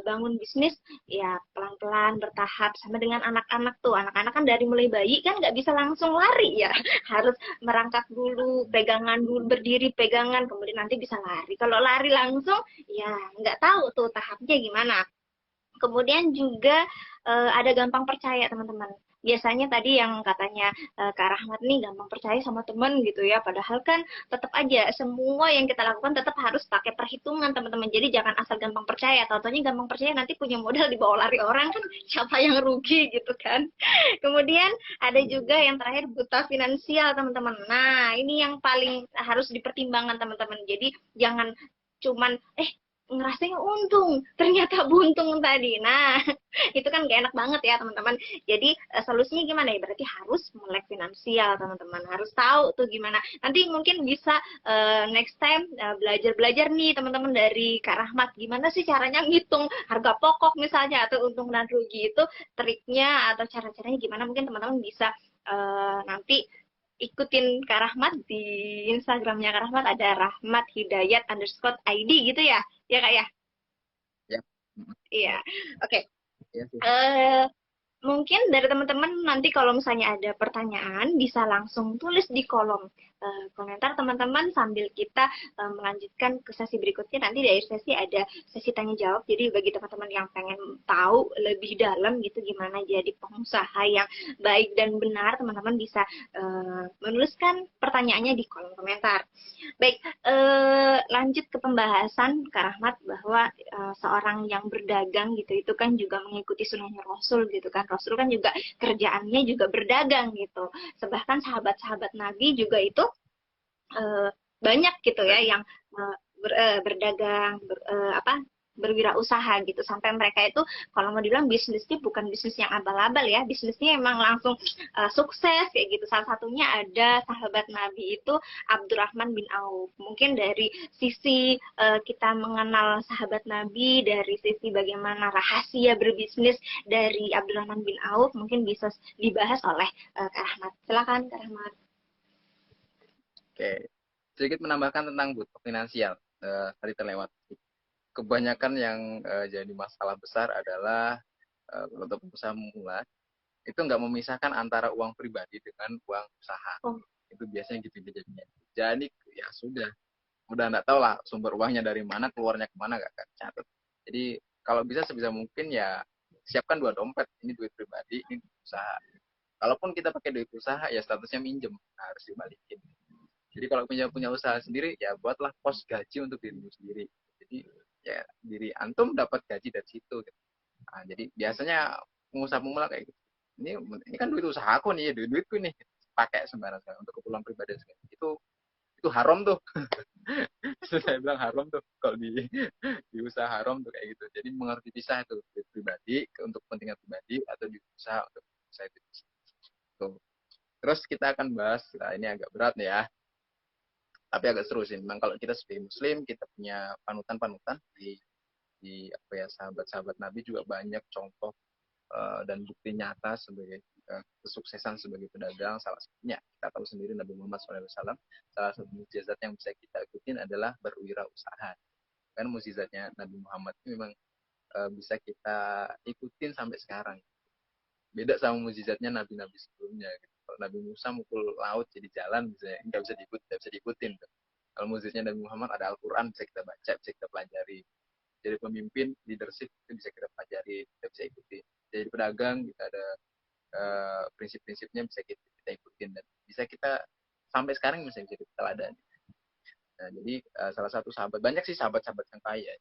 bangun bisnis ya pelan-pelan, bertahap. Sama dengan anak-anak tuh, anak-anak kan dari mulai bayi kan nggak bisa langsung lari ya, harus merangkak dulu, pegangan dulu, berdiri pegangan, kemudian nanti bisa lari. Kalau lari langsung ya nggak tahu tuh tahapnya gimana. Kemudian juga ada gampang percaya teman-teman. Biasanya tadi yang katanya Kak Rahmat nih gampang percaya sama teman gitu ya. Padahal kan tetap aja semua yang kita lakukan tetap harus pakai perhitungan teman-teman. Jadi jangan asal gampang percaya. Tahu-taunya gampang percaya nanti punya modal dibawa lari orang kan siapa yang rugi gitu kan. Kemudian ada juga yang terakhir buta finansial teman-teman. Nah ini yang paling harus dipertimbangkan teman-teman. Jadi jangan cuman ngerasain untung ternyata buntung tadi. Nah itu kan gak enak banget ya teman-teman. Jadi solusinya gimana ya, berarti harus melek finansial teman-teman, harus tahu tuh gimana. Nanti mungkin bisa next time belajar-belajar nih teman-teman dari Kak Rahmat gimana sih caranya ngitung harga pokok misalnya atau untung dan rugi itu, triknya atau cara-caranya gimana, mungkin teman-teman bisa nanti ikutin Kak Rahmat di Instagramnya Kak Rahmat, ada Rahmat Hidayat underscore ID gitu ya Kak ya. Ya. Iya, oke. Iya sih. Mungkin dari teman-teman nanti kalau misalnya ada pertanyaan bisa langsung tulis di kolom komentar teman-teman sambil kita melanjutkan ke sesi berikutnya. Nanti dari sesi ada sesi tanya jawab. Jadi bagi teman-teman yang pengen tahu lebih dalam gitu gimana jadi pengusaha yang baik dan benar, teman-teman bisa menuliskan pertanyaannya di kolom komentar. Baik, lanjut ke pembahasan Kak Rahmat bahwa seorang yang berdagang gitu itu kan juga mengikuti sunnahnya Rasul gitu kan. Rasul kan juga kerjaannya juga berdagang gitu. Bahkan sahabat-sahabat Nabi juga itu banyak gitu ya yang berdagang, berwirausaha gitu, sampai mereka itu kalau mau dibilang bisnisnya bukan bisnis yang abal-abal ya, bisnisnya emang langsung sukses kayak gitu. Salah satunya ada sahabat Nabi itu Abdurrahman bin Auf. Mungkin dari sisi kita mengenal sahabat Nabi, dari sisi bagaimana rahasia berbisnis dari Abdurrahman bin Auf mungkin bisa dibahas oleh Kak Rahmat. Silakan Kak Rahmat. Oke. Sedikit menambahkan tentang butuh finansial. Tadi terlewat. Kebanyakan yang jadi masalah besar adalah untuk pengusaha memula itu nggak memisahkan antara uang pribadi dengan uang usaha. Oh. Itu biasanya gitu jadinya. Jadi ya sudah, udah nggak tahu lah sumber uangnya dari mana, keluarnya kemana nggak catat. Jadi kalau bisa sebisa mungkin ya siapkan dua dompet. Ini duit pribadi, ini duit usaha. Kalaupun kita pakai duit usaha ya statusnya minjem, harus dibalikin. Jadi kalau punya usaha sendiri ya buatlah pos gaji untuk dirimu sendiri. Jadi ya diri antum dapat gaji dari situ. Gitu. Nah, jadi biasanya pengusaha pemula kayak gitu. Ini kan duit usaha aku nih, duitku nih pakai sembarangan untuk keperluan pribadi. Itu haram tuh. Saya bilang haram tuh kalau di usaha haram tuh kayak gitu. Jadi mengerti pisah itu duit pribadi untuk kepentingan pribadi atau di usaha untuk usaha itu. Tuh. Terus kita akan bahas, nah ini agak berat nih ya, tapi agak seru sih. Memang kalau kita sebagai Muslim, kita punya panutan-panutan di apa ya, sahabat-sahabat Nabi juga banyak contoh dan bukti nyata sebagai kesuksesan sebagai pedagang. Salah satunya kita tahu sendiri Nabi Muhammad SAW. Salah satu mukjizat yang bisa kita ikutin adalah berwirausaha. Kan mukjizatnya Nabi Muhammad itu memang bisa kita ikutin sampai sekarang. Beda sama mukjizatnya nabi-nabi sebelumnya. Gitu. Kalau Nabi Musa mukul laut jadi jalan, nggak bisa diikutin. Kalau mukjizatnya Nabi Muhammad ada Al-Quran, bisa kita baca, bisa kita pelajari. Jadi pemimpin, leadership itu bisa kita pelajari, kita bisa ikuti. Jadi pedagang, kita ada prinsip-prinsipnya bisa kita ikutin dan bisa kita sampai sekarang bisa kita teladani. Nah, jadi salah satu sahabat, banyak sih sahabat-sahabat yang kaya.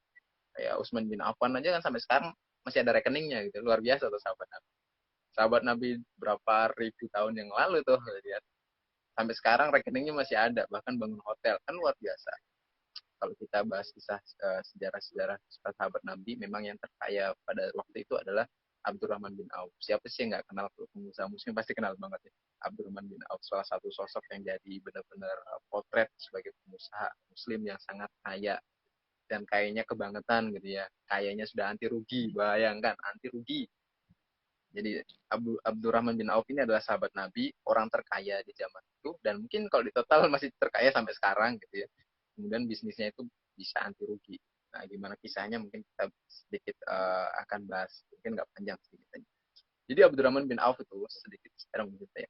Kayak Utsman bin Affan aja kan sampai sekarang masih ada rekeningnya gitu. Luar biasa tuh sahabat Nabi. Sahabat Nabi berapa ribu tahun yang lalu tuh lihat. Sampai sekarang rekeningnya masih ada, bahkan bangun hotel. Kan luar biasa. Kalau kita bahas kisah sejarah-sejarah sahabat Nabi, memang yang terkaya pada waktu itu adalah Abdurrahman bin Auf. Siapa sih yang nggak kenal pengusaha muslim, pasti kenal banget ya. Abdurrahman bin Auf salah satu sosok yang jadi benar-benar potret sebagai pengusaha muslim yang sangat kaya dan kayaknya kebangetan gitu ya. Kayaknya sudah anti rugi, bayangkan anti rugi. Jadi Abdurrahman bin Auf ini adalah sahabat Nabi, orang terkaya di zaman itu, dan mungkin kalau di total masih terkaya sampai sekarang gitu ya. Kemudian bisnisnya itu bisa anti rugi. Nah, gimana kisahnya mungkin kita sedikit akan bahas, mungkin nggak panjang sedikit aja. Jadi Abdurrahman bin Auf itu sedikit secara mungkin ya.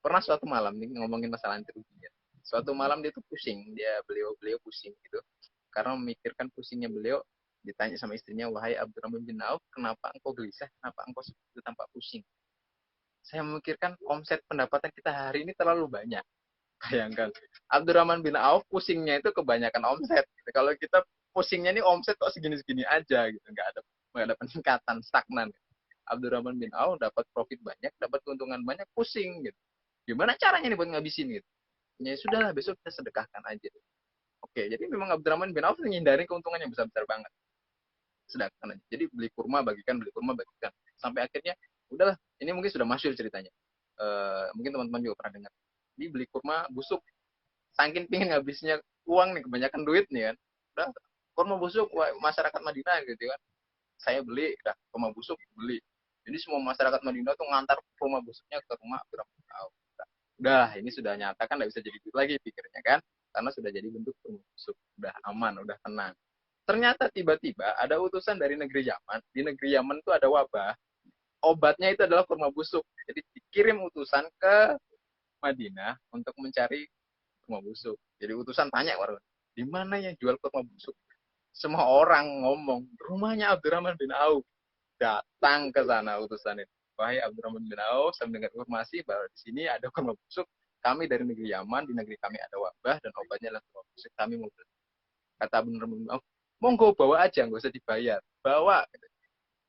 Pernah suatu malam nih ngomongin masalah anti ruginya. Suatu malam dia tuh pusing, beliau pusing gitu, karena memikirkan pusingnya beliau Ditanya sama istrinya, wahai Abdurrahman bin Auf, kenapa engkau gelisah? Kenapa engkau seperti itu tampak pusing? Saya memikirkan omset pendapatan kita hari ini terlalu banyak. Bayangkan, Abdurrahman bin Auf pusingnya itu kebanyakan omset. Kalau kita pusingnya ini omset kok segini-segini aja gitu, nggak ada peningkatan, stagnan. Abdurrahman bin Auf dapat profit banyak, dapat keuntungan banyak, pusing gitu. Gimana caranya nih buat ngabisin gitu? Ya sudahlah, besok kita sedekahkan aja. Oke, jadi memang Abdurrahman bin Auf menghindari keuntungan yang besar-besar banget. Sedekahkan aja. Jadi beli kurma bagikan. Sampai akhirnya, udahlah, ini mungkin sudah masyhur ceritanya. Mungkin teman-teman juga pernah dengar. Dia beli kurma busuk, saking pingin habisnya uang nih, kebanyakan duit nih kan. Udah, kurma busuk, masyarakat Madinah gitu kan. Saya beli, udah, kurma busuk, beli. Jadi semua masyarakat Madinah tuh ngantar kurma busuknya ke rumah Abdurrahman bin Auf. Udah, ini sudah nyata kan, nggak bisa jadi duit lagi pikirnya kan. Karena sudah jadi bentuk kurma busuk. Udah aman, udah tenang. Ternyata tiba-tiba ada utusan dari negeri Yaman. Di negeri Yaman tuh ada wabah. Obatnya itu adalah kurma busuk. Jadi dikirim utusan ke Madinah untuk mencari kurma busuk. Jadi utusan tanya warga, di mana yang jual kurma busuk? Semua orang ngomong, rumahnya Abdurrahman bin Auf. Datang ke sana utusan itu. Wahai Abdurrahman bin Auf, saya mendengar informasi bahwa di sini ada kurma busuk. Kami dari negeri Yaman, di negeri kami ada wabah dan obatnya adalah kurma busuk. Kami mau beli. Kata Abdurrahman bin Auf, monggo bawa aja, nggak usah dibayar. Bawa.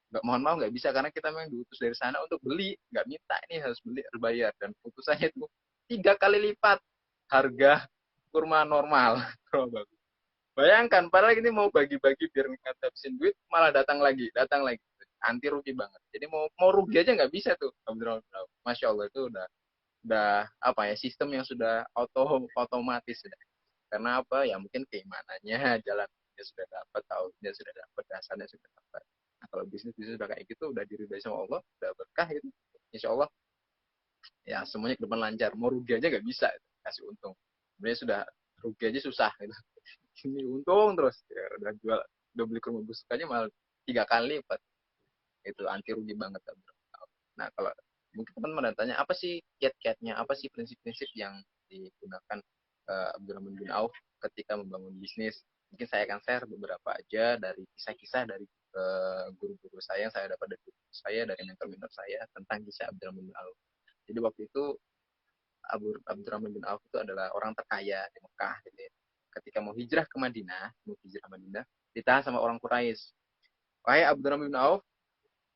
Nggak, mohon maaf nggak bisa karena kita memang diutus dari sana untuk beli, nggak minta ini harus beli harus bayar, dan utusannya itu 3 kali lipat harga kurma normal. Bayangkan, padahal ini mau bagi-bagi biar ngabisin duit, malah datang lagi, anti rugi banget. Jadi mau rugi aja nggak bisa tuh. Masya Allah, itu udah apa ya, sistem yang sudah otomatis sudah. Karena apa ya, mungkin keimanannya, jalan dia sudah dapat, tahu dia sudah dapat, dasarnya sudah dapat. Nah, kalau bisnis sudah kayak gitu, udah diridhai sama Allah, udah berkah itu, insya Allah ya semuanya ke depan lancar. Mau rugi aja nggak bisa itu, kasih untung. Sebenarnya sudah rugi aja susah gitu. Ini untung terus ya, udah beli kurma busuk aja malah 3 kali lipat. Itu anti rugi banget. Nah, kalau mungkin teman-teman tanya, apa sih kiat-kiatnya, apa sih prinsip-prinsip yang digunakan Abdurrahman bin Auf ketika membangun bisnis? Mungkin saya akan share beberapa aja dari kisah-kisah dari guru-guru saya yang saya dapat dari guru saya, dari mentor-mentor saya tentang kisah Abdurrahman bin Auf. Jadi waktu itu Abdurrahman bin Auf itu adalah orang terkaya di Mekah. Gitu ya. Ketika mau hijrah ke Madinah, ditahan sama orang Quraisy. Wahai Abdurrahman bin Auf,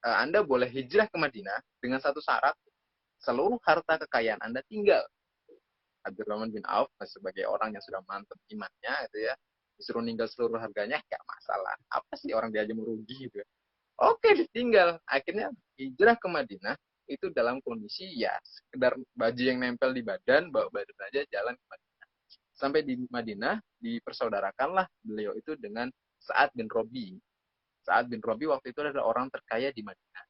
Anda boleh hijrah ke Madinah dengan satu syarat, seluruh harta kekayaan Anda tinggal. Abdurrahman bin Auf sebagai orang yang sudah mantap imannya gitu ya, disuruh ninggal seluruh harganya, gak masalah. Apa sih orang dia aja merugi gitu ya. Oke, ditinggal. Akhirnya hijrah ke Madinah itu dalam kondisi ya sekedar baju yang nempel di badan, bawa badan aja jalan ke Madinah. Sampai di Madinah dipersaudarakanlah beliau itu dengan Sa'ad bin Robi. Sa'ad bin Robi waktu itu adalah orang terkaya di Madinah.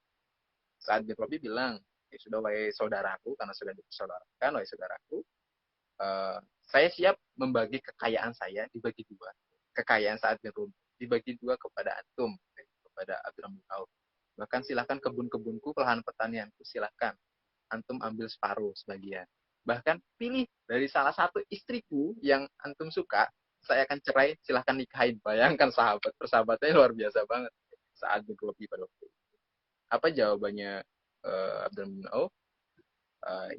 Sa'ad bin Robi bilang, ya sudah wahai saudaraku, karena sudah dipersaudarakan, wahai saudaraku, saya siap membagi kekayaan saya dibagi dua. Kekayaan Sa'ad bin Robi dibagi dua kepada antum, kepada Abdurrahman bin Auf. Bahkan silahkan kebun-kebunku, lahan pertanianku, silahkan antum ambil separuh sebagian. Bahkan pilih dari salah satu istriku yang antum suka, saya akan cerai, silahkan nikahin. Bayangkan sahabat, persahabatannya luar biasa banget. Saat berlebih pada waktu itu. Apa jawabannya Abdurrahman bin Auf?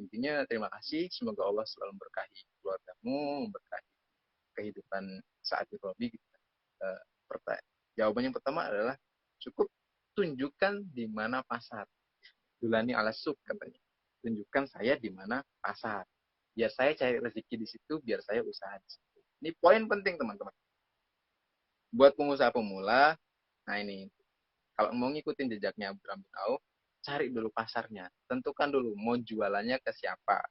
Intinya terima kasih, semoga Allah selalu memberkahi keluargamu, memberkahi kehidupan saat berlebih. Jawaban yang pertama adalah cukup tunjukkan di mana pasar. Dulani ala suk katanya. Tunjukkan saya di mana pasar. Biar saya cari rezeki di situ, biar saya usaha di situ. Ini poin penting teman-teman. Buat pengusaha pemula, nah ini, kalau mau ngikutin jejaknya Abdurrahman bin Auf, cari dulu pasarnya. Tentukan dulu mau jualannya ke siapa.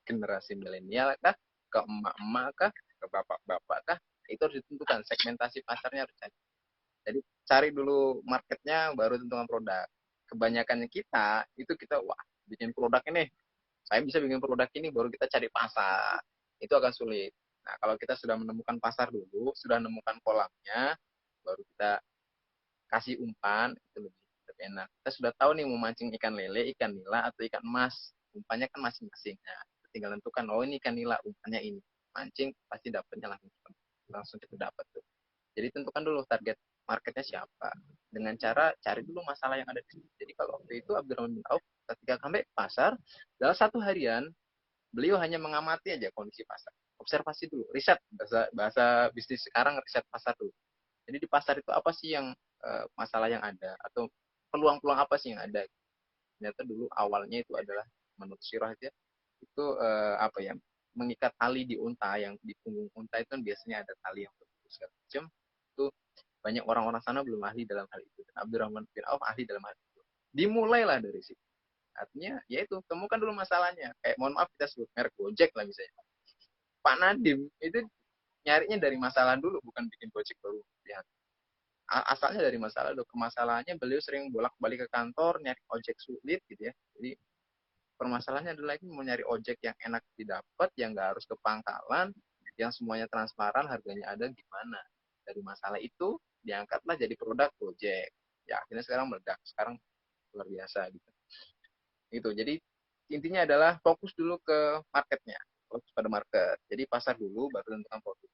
Generasi milenial kah? Ke emak-emak kah? Ke bapak-bapak kah? Itu harus ditentukan. Segmentasi pasarnya harus cari. Jadi cari dulu marketnya, baru tentukan produk. Kebanyakannya kita, itu kita, wah, bikin produk ini. Saya bisa bikin produk ini, baru kita cari pasar. Itu akan sulit. Nah, kalau kita sudah menemukan pasar dulu, sudah menemukan kolamnya, baru kita kasih umpan, itu lebih enak. Kita sudah tahu nih mau mancing ikan lele, ikan nila, atau ikan emas. Umpannya kan masing-masing. Nah, tinggal tentukan, oh ini ikan nila, umpannya ini. Mancing, pasti dapatnya langsung kita dapat tuh. Jadi tentukan dulu target marketnya siapa. Dengan cara cari dulu masalah yang ada di situ. Jadi kalau waktu itu Abdurrahman bin Auf ketika sampai pasar, dalam satu harian beliau hanya mengamati aja kondisi pasar. Observasi dulu, riset, bahasa bisnis sekarang, riset pasar dulu. Jadi di pasar itu apa sih yang masalah yang ada, atau peluang-peluang apa sih yang ada. Ternyata dulu awalnya itu adalah, menurut Sirah itu apa ya, mengikat tali di unta, yang di punggung unta itu kan biasanya ada tali yang berputus segala macam. Itu banyak orang-orang sana belum ahli dalam hal itu, dan Abdurrahman bin Auf ahli dalam hal itu. Dimulailah dari situ. Artinya ya itu, temukan dulu masalahnya. Kayak mohon maaf kita sebut merek Gojek lah misalnya. Pak Nadim itu nyarinya dari masalah dulu, bukan bikin Gojek baru. Lihat, asalnya dari masalah dulu. Kemasalahannya beliau sering bolak-balik ke kantor nyari ojek sulit gitu ya. Jadi permasalahannya adalah ini mau nyari ojek yang enak didapat, yang nggak harus ke pangkalan, yang semuanya transparan, harganya ada gimana. Dari masalah itu diangkatlah jadi produk Gojek. Ya akhirnya sekarang meledak, sekarang luar biasa gitu. Gitu. Jadi intinya adalah fokus dulu ke marketnya, fokus pada market. Jadi pasar dulu, baru tentukan produk.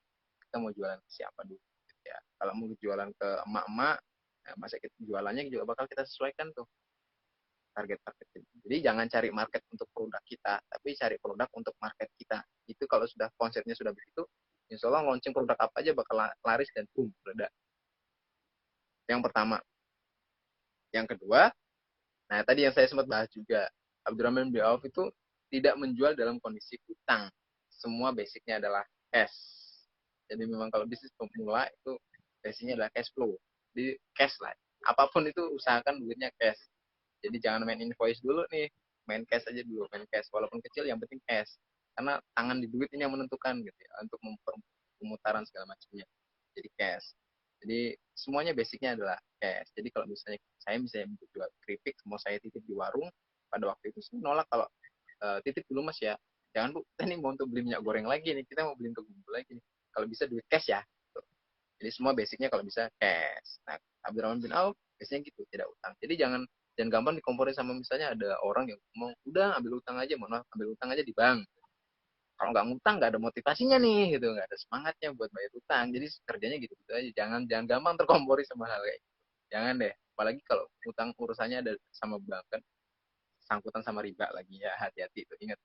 Kita mau jualan ke siapa dulu. Ya, kalau mau jualan ke emak-emak, ya masa kita jualannya juga bakal kita sesuaikan tuh target-target. Jadi jangan cari market untuk produk kita, tapi cari produk untuk market kita. Itu kalau sudah konsepnya sudah begitu, insya Allah launching produk apa aja bakal laris dan boom, meledak. Yang pertama. Yang kedua, nah tadi yang saya sempat bahas juga, Abdurrahman bin Auf itu tidak menjual dalam kondisi utang. Semua basicnya adalah cash. Jadi memang kalau bisnis pemula itu basicnya adalah cash flow. Jadi cash lah. Apapun itu usahakan duitnya cash. Jadi jangan main invoice dulu nih, main cash aja dulu, main cash walaupun kecil yang penting cash. Karena tangan di duit ini yang menentukan gitu ya, untuk pemutaran segala macamnya. Jadi cash. Jadi semuanya basicnya adalah cash. Jadi kalau misalnya saya misalnya jual keripik, mau saya titip di warung, pada waktu itu saya nolak kalau titip dulu mas ya. Jangan bu, kita nih mau untuk beli minyak goreng lagi nih, kita mau beli untuk bumbu lagi nih. Kalau bisa duit cash ya. Jadi semua basicnya kalau bisa cash. Nah, Abdurrahman bin Auf biasanya gitu, tidak utang. Jadi jangan gampang dikomporin sama misalnya ada orang yang mau udah ambil utang aja, mau ambil utang aja di bank. Kalau nggak ngutang nggak ada motivasinya nih, gitu, nggak ada semangatnya buat bayar utang. Jadi kerjanya gitu, gitu aja. Jangan gampang terkompori sama hal kayak gitu. Jangan deh. Apalagi kalau utang urusannya ada sama bank kan, sangkutan sama riba lagi ya, hati-hati itu. Ingat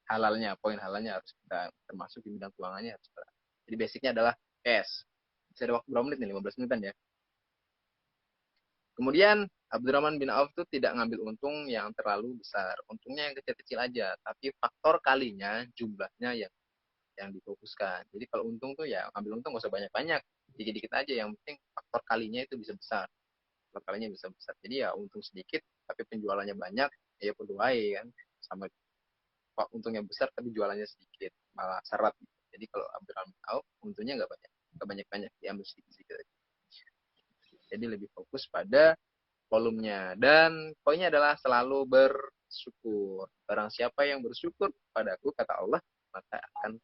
halalnya, poin halalnya harus kita termasuk di bidang keuangannya harus. Jadi basicnya adalah cash. Bisa ada waktu berapa menit nih? 15 menitan ya. Kemudian Abdurrahman bin Auf itu tidak ngambil untung yang terlalu besar. Untungnya yang kecil-kecil aja, tapi faktor kalinya jumlahnya yang difokuskan. Jadi kalau untung tuh ya ambil untung gak usah banyak-banyak, dikit-dikit aja. Yang penting faktor kalinya itu bisa besar. Faktor kalinya bisa besar. Jadi ya untung sedikit, tapi penjualannya banyak, ya perlu aja kan. Sama untungnya besar, tapi jualannya sedikit, malah syarat. Jadi kalau Abdurrahman bin Auf, untungnya nggak banyak, nggak banyak-banyak, diambil sedikit-sedikit. Jadi lebih fokus pada volumenya. Dan poinnya adalah selalu bersyukur. Barang siapa yang bersyukur padaku, kata Allah, maka akan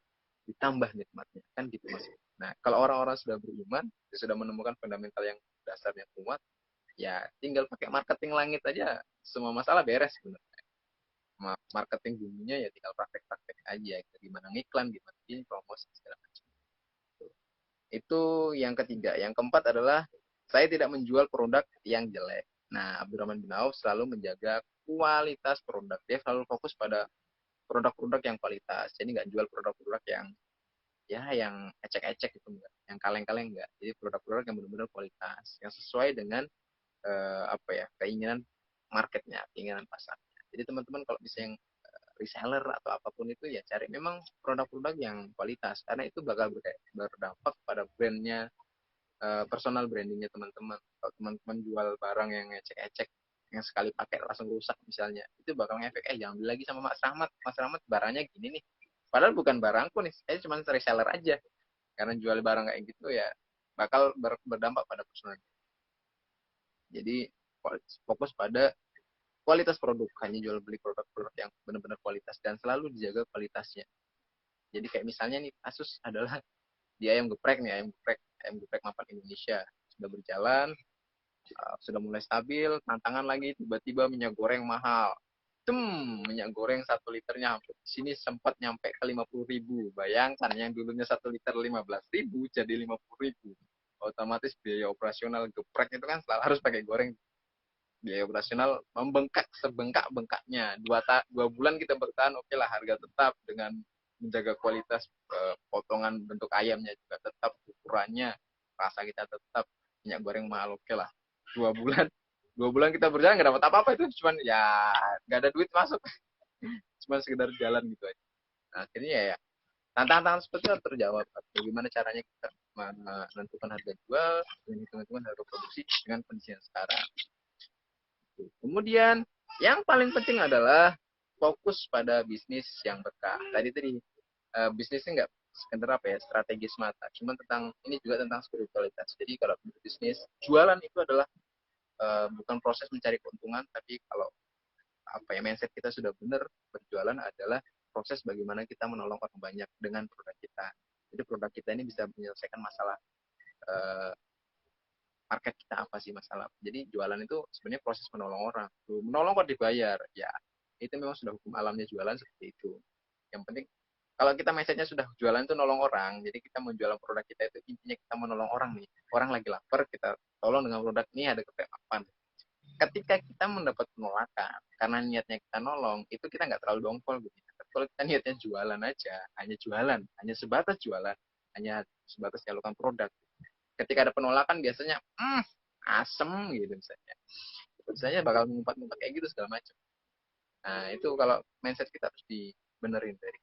ditambah nikmatnya. Kan gitu mas. Nah, kalau orang-orang sudah beriman, sudah menemukan fundamental yang dasar yang kuat, ya tinggal pakai marketing langit aja, semua masalah beres sebenarnya. Marketing bumbunya ya tinggal praktek-praktek aja. Gimana ngiklan, gimana ini, promosi, segala macam. Itu yang ketiga. Yang keempat adalah saya tidak menjual produk yang jelek. Nah, Abdurrahman bin Auf selalu menjaga kualitas produk. Dia selalu fokus pada produk-produk yang kualitas. Jadi nggak jual produk-produk yang ya yang ecek-ecek gitu enggak, yang kaleng-kaleng enggak. Jadi produk-produk yang benar-benar kualitas, yang sesuai dengan apa ya, keinginan marketnya, keinginan pasarnya. Jadi teman-teman kalau bisa yang reseller atau apapun itu ya cari memang produk-produk yang kualitas, karena itu bakal berdampak pada brandnya, personal brandingnya teman-teman. Kalau teman-teman jual barang yang ecek-ecek, yang sekali pakai langsung rusak misalnya, itu bakal ngefek, jangan beli lagi sama Mas Rahmat barangnya gini nih, padahal bukan barangku nih, saya cuma reseller aja. Karena jual barang kayak gitu ya bakal berdampak pada personal. Jadi fokus pada kualitas produk, hanya jual beli produk-produk yang benar-benar kualitas dan selalu dijaga kualitasnya. Jadi kayak misalnya nih kasus adalah di ayam geprek mapan Indonesia sudah berjalan, sudah mulai stabil, tantangan lagi tiba-tiba minyak goreng mahal. Minyak goreng 1 liternya hampir sini sempat nyampe ke 50.000. Bayangkan yang dulunya 1 liter 15.000 jadi 50.000. otomatis biaya operasional geprek itu kan selalu harus pakai goreng. Biaya operasional membengkak sebengkak-bengkaknya. 2 bulan kita bertahan, oke lah, harga tetap dengan menjaga kualitas potongan bentuk ayamnya juga tetap, ukurannya, rasa kita tetap, minyak goreng mahal, oke lah. 2 bulan 2 bulan kita berjalan nggak dapat apa-apa, itu cuman ya nggak ada duit masuk, cuma sekedar jalan gitu aja. Nah, akhirnya ya tantangan seperti itu harus terjawab. Bagaimana caranya kita menentukan harga jual dengan hitung-hitungan harga produksi dengan kondisi yang sekarang. Kemudian yang paling penting adalah fokus pada bisnis yang berkah. Tadi bisnisnya nggak sekedar apa ya, strategis mata, cuma tentang ini juga tentang spiritualitas. Jadi kalau bisnis jualan itu adalah bukan proses mencari keuntungan, tapi kalau apa ya, mindset kita sudah benar, berjualan adalah proses bagaimana kita menolong orang banyak dengan produk kita. Jadi produk kita ini bisa menyelesaikan masalah eh, market kita apa sih masalah. Jadi jualan itu sebenarnya proses menolong orang. Menolong kok dibayar, ya itu memang sudah hukum alamnya jualan seperti itu. Yang penting kalau kita mindsetnya sudah jualan itu nolong orang, jadi kita menjual produk kita itu intinya kita menolong orang nih. Orang lagi lapar, kita tolong dengan produk ini, ada kepekaan. Ketika kita mendapat penolakan karena niatnya kita nolong, itu kita nggak terlalu dongkol gitu. Kalau kita niatnya jualan aja, hanya jualan, hanya sebatas jualan, hanya sebatas jalukan produk, ketika ada penolakan biasanya asem gitu misalnya. Biasanya bakal ngumpat-ngumpat kayak gitu segala macam. Nah, itu kalau mindset kita harus dibenerin dari.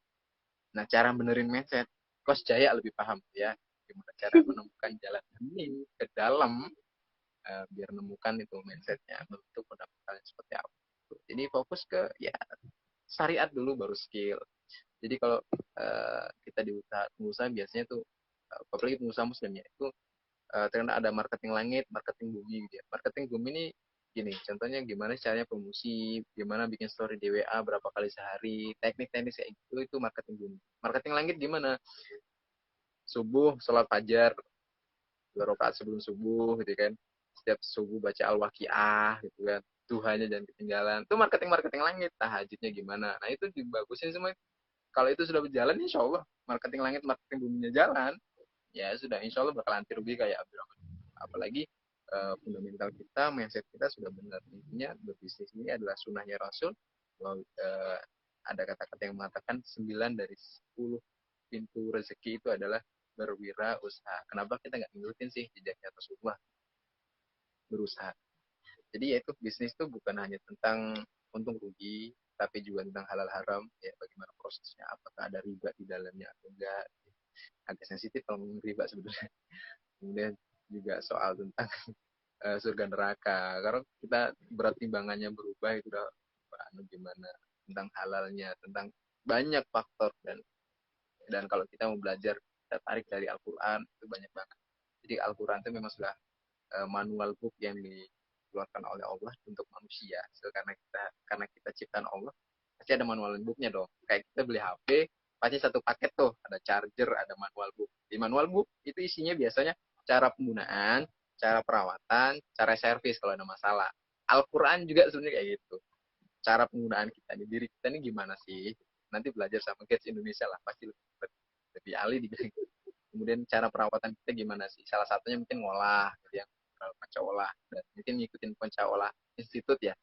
Nah, cara benerin mindset, Coach Jaya lebih paham ya, gimana cara menemukan jalan ini ke dalam, biar menemukan itu mindsetnya, bentuk pendapatan seperti apa. Jadi fokus ke ya syariat dulu baru skill. Jadi kalau kita di usaha biasanya tuh, apalagi pengusaha muslimnya itu, ternyata ada marketing langit, marketing bumi gitu ya. Marketing bumi ini gini, contohnya gimana caranya promosi, gimana bikin story di WA berapa kali sehari, teknik-teknik kayak gitu, itu marketing bumi. Marketing langit gimana? Subuh, sholat fajar, 2 rakaat sebelum subuh gitu kan. Setiap subuh baca Al-Waqiah gitu kan. Tuhanya jangan ketinggalan. Itu marketing-marketing langit. Tahajudnya gimana? Nah, itu dibagusin semua. Kalau itu sudah berjalan, insya Allah marketing langit, marketing buminya jalan, ya sudah, insya Allah bakal anti rugi kayak Abdurrahman. Apalagi fundamental kita, mindset kita sudah benar. Intinya berbisnis ini adalah sunnahnya Rasul. Bahwa, ada kata-kata yang mengatakan 9 dari 10 pintu rezeki itu adalah berwirausaha. Kenapa kita nggak ngikutin sih jejaknya Rasulullah, berusaha? Jadi ya itu, bisnis itu bukan hanya tentang untung rugi, tapi juga tentang halal haram, ya bagaimana prosesnya, apakah ada riba di dalamnya atau enggak. Agak sensitif kalau ngomong riba sebenarnya. Kemudian juga soal tentang surga neraka, karena kita berat timbangannya berubah, itu udah gimana, tentang halalnya, tentang banyak faktor. Dan kalau kita mau belajar, kita tarik dari Al-Quran, itu banyak banget. Jadi Al-Quran itu memang sudah manual book yang dikeluarkan oleh Allah untuk manusia. So, karena kita ciptaan Allah, pasti ada manual booknya dong. Kayak kita beli HP, pasti satu paket tuh, ada charger, ada manual book. Di manual book itu isinya biasanya cara penggunaan, cara perawatan, cara servis kalau ada masalah. Al-Quran juga sebenarnya kayak gitu. Cara penggunaan kita di diri kita ini gimana sih? Nanti belajar sama Gates Indonesia lah, pasti lebih ahli di bidang. Kemudian cara perawatan kita gimana sih? Salah satunya mungkin ngolah, gitu yang pancaolah, dan mungkin ngikutin pancaolah institut ya.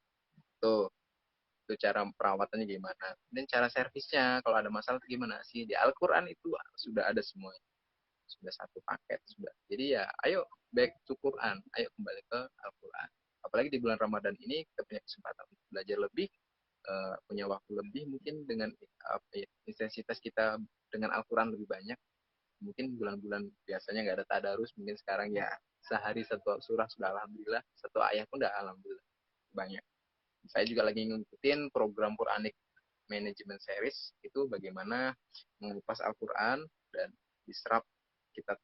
Tuh, itu cara perawatannya gimana. Dan cara servisnya, kalau ada masalah itu gimana sih? Di Al-Quran itu sudah ada semuanya. Sudah satu paket, sudah. Jadi ya, ayo back to Quran, ayo kembali ke Al-Quran. Apalagi di bulan Ramadan ini, kita punya kesempatan untuk belajar lebih, punya waktu lebih, mungkin dengan intensitas kita dengan Al-Quran lebih banyak. Mungkin bulan-bulan biasanya nggak ada tadarus, mungkin sekarang ya sehari satu surah sudah alhamdulillah, satu ayat pun udah alhamdulillah banyak. Saya juga lagi ngikutin program Quranic Management Series, itu bagaimana mengupas Al-Quran dan diserap, kita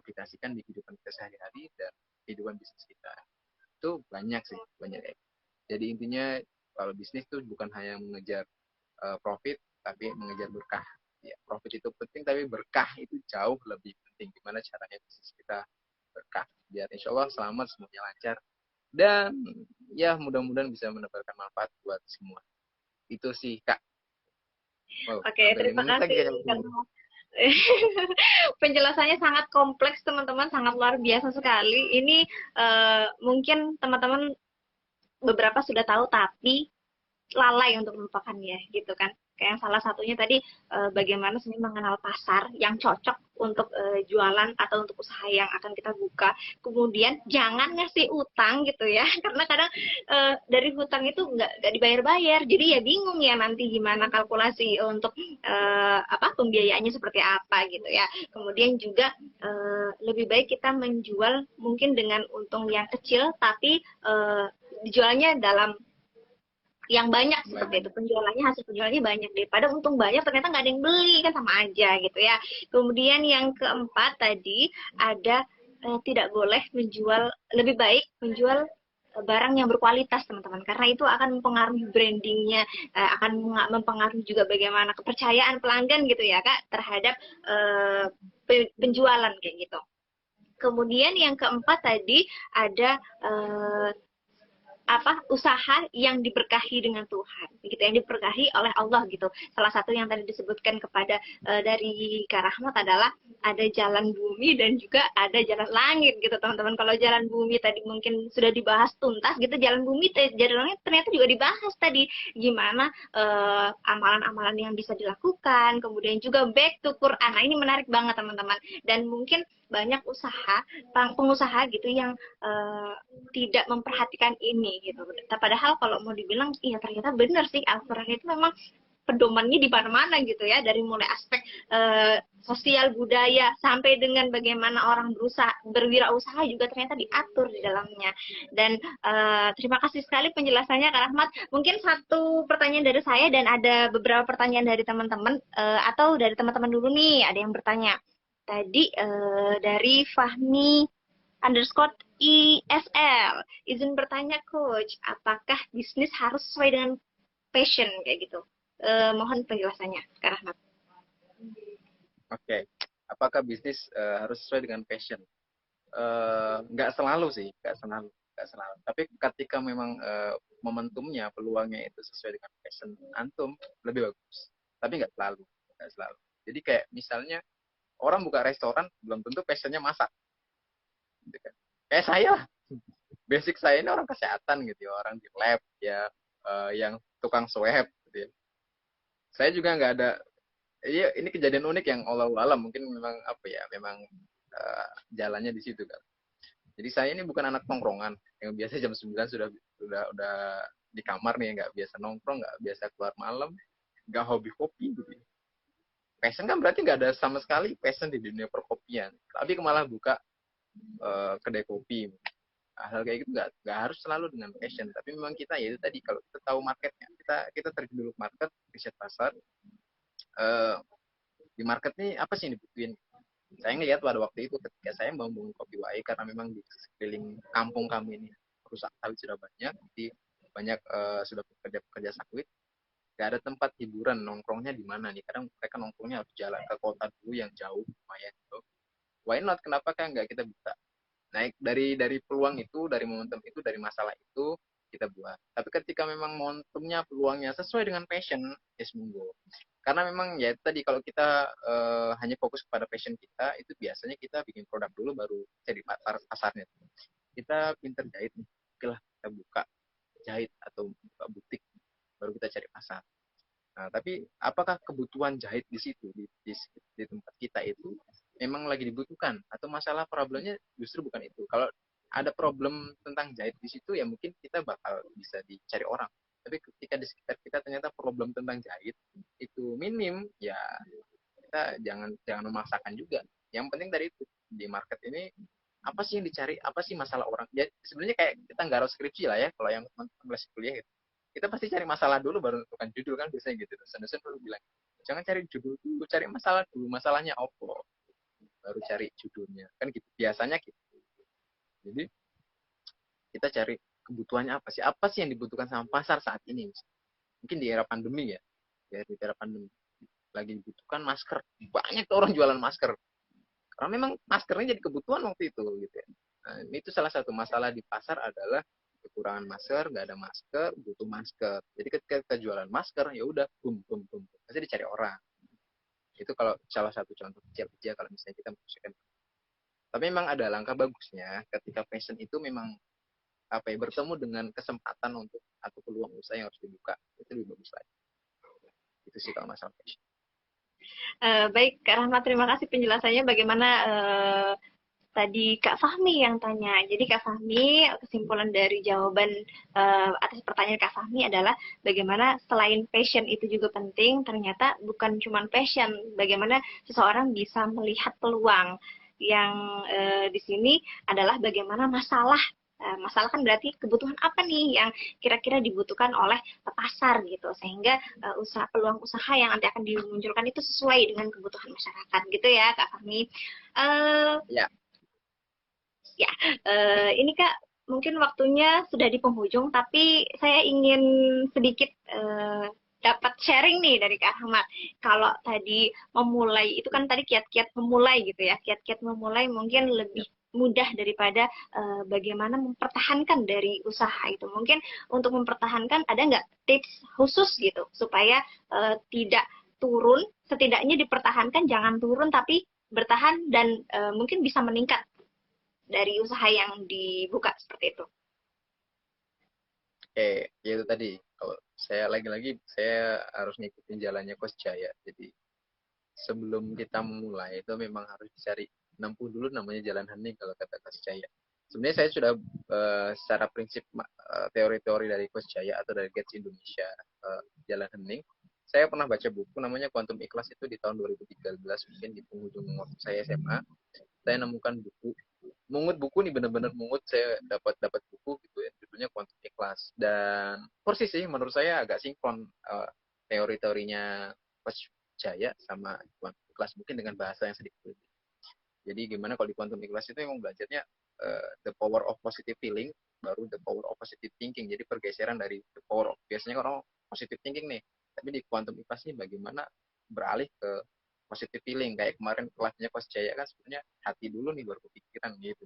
aplikasikan di kehidupan kita sehari-hari dan kehidupan bisnis kita. Itu banyak sih, banyak. Jadi intinya kalau bisnis tuh bukan hanya mengejar profit, tapi mengejar berkah. Ya, profit itu penting, tapi berkah itu jauh lebih penting. Gimana caranya bisnis kita berkah, biar insya Allah selamat, semuanya lancar, dan ya mudah-mudahan bisa mendapatkan manfaat buat semua. Itu sih Kak. Wow, Oke, terima kasih. Penjelasannya sangat kompleks teman-teman, sangat luar biasa sekali. Ini mungkin teman-teman beberapa sudah tahu tapi lalai untuk melupakannya gitu kan. Kayak yang salah satunya tadi bagaimana sih mengenal pasar yang cocok untuk jualan atau untuk usaha yang akan kita buka. Kemudian jangan ngasih utang gitu ya, karena kadang dari hutang itu nggak dibayar-bayar. Jadi ya bingung ya nanti gimana kalkulasi untuk apa pembiayaannya seperti apa gitu ya. Kemudian juga lebih baik kita menjual mungkin dengan untung yang kecil tapi dijualnya dalam yang banyak seperti itu, penjualannya, hasil penjualannya banyak daripada untung banyak ternyata nggak ada yang beli, kan sama aja gitu ya. Kemudian yang keempat tadi ada tidak boleh menjual, lebih baik menjual barang yang berkualitas teman-teman, karena itu akan mempengaruhi brandingnya, akan mempengaruhi juga bagaimana kepercayaan pelanggan gitu ya kak terhadap penjualan kayak gitu. Kemudian yang keempat tadi ada apa usaha yang diberkahi dengan Tuhan gitu, yang diberkahi oleh Allah gitu. Salah satu yang tadi disebutkan kepada dari Kak Rahmat adalah ada jalan bumi dan juga ada jalan langit gitu teman-teman. Kalau jalan bumi tadi mungkin sudah dibahas tuntas gitu, jalan bumi jalan langit ternyata juga dibahas tadi gimana amalan-amalan yang bisa dilakukan, kemudian juga back to Quran. Nah ini menarik banget teman-teman, dan mungkin banyak pengusaha gitu yang tidak memperhatikan ini gitu. Padahal kalau mau dibilang iya ternyata benar sih, Al-Quran itu memang pedomannya di mana-mana gitu ya, dari mulai aspek sosial budaya sampai dengan bagaimana orang berusaha berwirausaha juga ternyata diatur di dalamnya. Dan terima kasih sekali penjelasannya Kak Rahmat. Mungkin satu pertanyaan dari saya dan ada beberapa pertanyaan dari teman-teman atau dari teman-teman dulu nih, ada yang bertanya tadi dari Fahmi underscore ISL. Izin bertanya coach, apakah bisnis harus sesuai dengan passion kayak gitu? Mohon penjelasannya, Kak Rahmat. Oke, apakah bisnis harus sesuai dengan passion? Nggak selalu sih, nggak selalu. Tapi ketika memang momentumnya, peluangnya itu sesuai dengan passion antum, lebih bagus. Tapi nggak selalu. Jadi kayak misalnya orang buka restoran, belum tentu passionnya masak. Gitu kan. Kayak saya lah, basic saya ini orang kesehatan gitu ya, orang di lab ya, yang tukang swab gitu ya. Saya juga nggak ada, iya ini kejadian unik yang Allah alam, mungkin memang apa ya, memang jalannya di situ kan. Jadi saya ini bukan anak tongkrongan yang biasa jam 9 sudah di kamar nih, nggak biasa nongkrong, nggak biasa keluar malam, nggak hobi kopi gitu. Passion kan berarti nggak ada sama sekali passion di dunia perkopian. Tapi malah buka kedai kopi. Hal kayak gitu nggak harus selalu dengan passion, tapi memang kita ya itu tadi, kalau kita tahu marketnya, kita terjun dulu market, riset pasar, eh, di market nih apa sih yang dibutuhin. Saya ngelihat pada waktu itu ketika saya membangun kopi Wai, karena memang di sekeliling kampung kami ini perusahaan sawit sudah banyak, jadi banyak sudah pekerja sawit, gak ada tempat hiburan, nongkrongnya di mana nih, kadang mereka nongkrongnya harus jalan ke kota dulu yang jauh lumayan gitu. Why not, kenapa kan nggak kita buka naik dari peluang itu, dari momentum itu, dari masalah itu kita buat. Tapi ketika memang momentumnya, peluangnya sesuai dengan passion, ya monggo. Karena memang ya tadi, kalau kita hanya fokus kepada passion kita, itu biasanya kita bikin produk dulu baru cari pasarnya. Kita pinter jahit nih, oke lah kita buka jahit atau buka butik, baru kita cari pasar. Nah, tapi apakah kebutuhan jahit di situ, di tempat kita itu memang lagi dibutuhkan, atau masalah problemnya justru bukan itu? Kalau ada problem tentang jahit di situ, ya mungkin kita bakal bisa dicari orang. Tapi ketika di sekitar kita ternyata problem tentang jahit itu minim, ya kita jangan jangan memaksakan juga. Yang penting dari itu, di market ini apa sih yang dicari, apa sih masalah orang. Ya sebenarnya kayak kita nggarap skripsi lah ya, kalau yang teman-teman kuliah gitu, kita pasti cari masalah dulu baru menentukan judul kan, biasanya gitu. Dosen-dosen dulu bilang jangan cari judul dulu, cari masalah dulu, masalahnya apa, baru cari judulnya kan gitu, biasanya gitu. Jadi kita cari kebutuhannya apa sih yang dibutuhkan sama pasar saat ini. Mungkin di era pandemi ya di era pandemi lagi dibutuhkan masker, banyak tuh orang jualan masker, karena memang maskernya jadi kebutuhan waktu itu gitu ya. Nah, itu salah satu masalah di pasar adalah kekurangan masker, nggak ada masker, butuh masker. Jadi ketika kita jualan masker, ya udah, boom, boom, boom, pasti dicari orang. Itu kalau salah satu contoh kecil aja kalau misalnya kita memfokuskan. Tapi memang ada langkah bagusnya ketika passion itu memang apa ya, bertemu dengan kesempatan untuk atau peluang usaha yang harus dibuka, itu lebih bagus lagi. Itu sih kalau masalah passion. Baik, Kak Rahmat, terima kasih penjelasannya bagaimana tadi Kak Fahmi yang tanya. Jadi Kak Fahmi, kesimpulan dari jawaban atas pertanyaan Kak Fahmi adalah bagaimana selain passion itu juga penting, ternyata bukan cuma passion, bagaimana seseorang bisa melihat peluang. Yang di sini adalah bagaimana masalah. Masalah kan berarti kebutuhan apa nih yang kira-kira dibutuhkan oleh pasar gitu, sehingga usaha peluang usaha yang nanti akan dimunculkan itu sesuai dengan kebutuhan masyarakat gitu ya Kak Fahmi. Ya, Ya, ini Kak, mungkin waktunya sudah di penghujung, tapi saya ingin sedikit dapat sharing nih dari Kak Ahmad. Kalau tadi memulai, itu kan tadi kiat-kiat memulai gitu ya, kiat-kiat memulai mungkin lebih mudah daripada bagaimana mempertahankan dari usaha itu. Mungkin untuk mempertahankan ada nggak tips khusus gitu, supaya tidak turun, setidaknya dipertahankan, jangan turun, tapi bertahan dan mungkin bisa meningkat dari usaha yang dibuka seperti itu. ya itu tadi. Kalau saya lagi-lagi saya harus ngikutin jalannya Coach Jaya. Jadi sebelum kita memulai itu memang harus dicari nempuh dulu namanya jalan hening kalau kata Coach Jaya. Sebenarnya saya sudah secara prinsip teori-teori dari Coach Jaya atau dari Gates Indonesia jalan hening. Saya pernah baca buku namanya Quantum Ikhlas itu di tahun 2013 mungkin di penghujung waktu saya SMA. Saya nemukan buku mungut buku nih bener-bener mungut saya dapat buku gitu ya judulnya Quantum Ikhlas dan persis sih menurut saya agak sinkron teori-teorinya Coach Jaya sama Quantum Ikhlas mungkin dengan bahasa yang sedikit berbeda. Jadi gimana kalau di Quantum Ikhlas itu memang belajarnya the power of positive feeling baru the power of positive thinking. Jadi pergeseran dari the power of biasanya orang positive thinking nih, tapi di Quantum Ikhlas ini bagaimana beralih ke positive feeling kayak kemarin kelasnya Coach Jaya kan sebenarnya hati dulu nih baru kepikiran gitu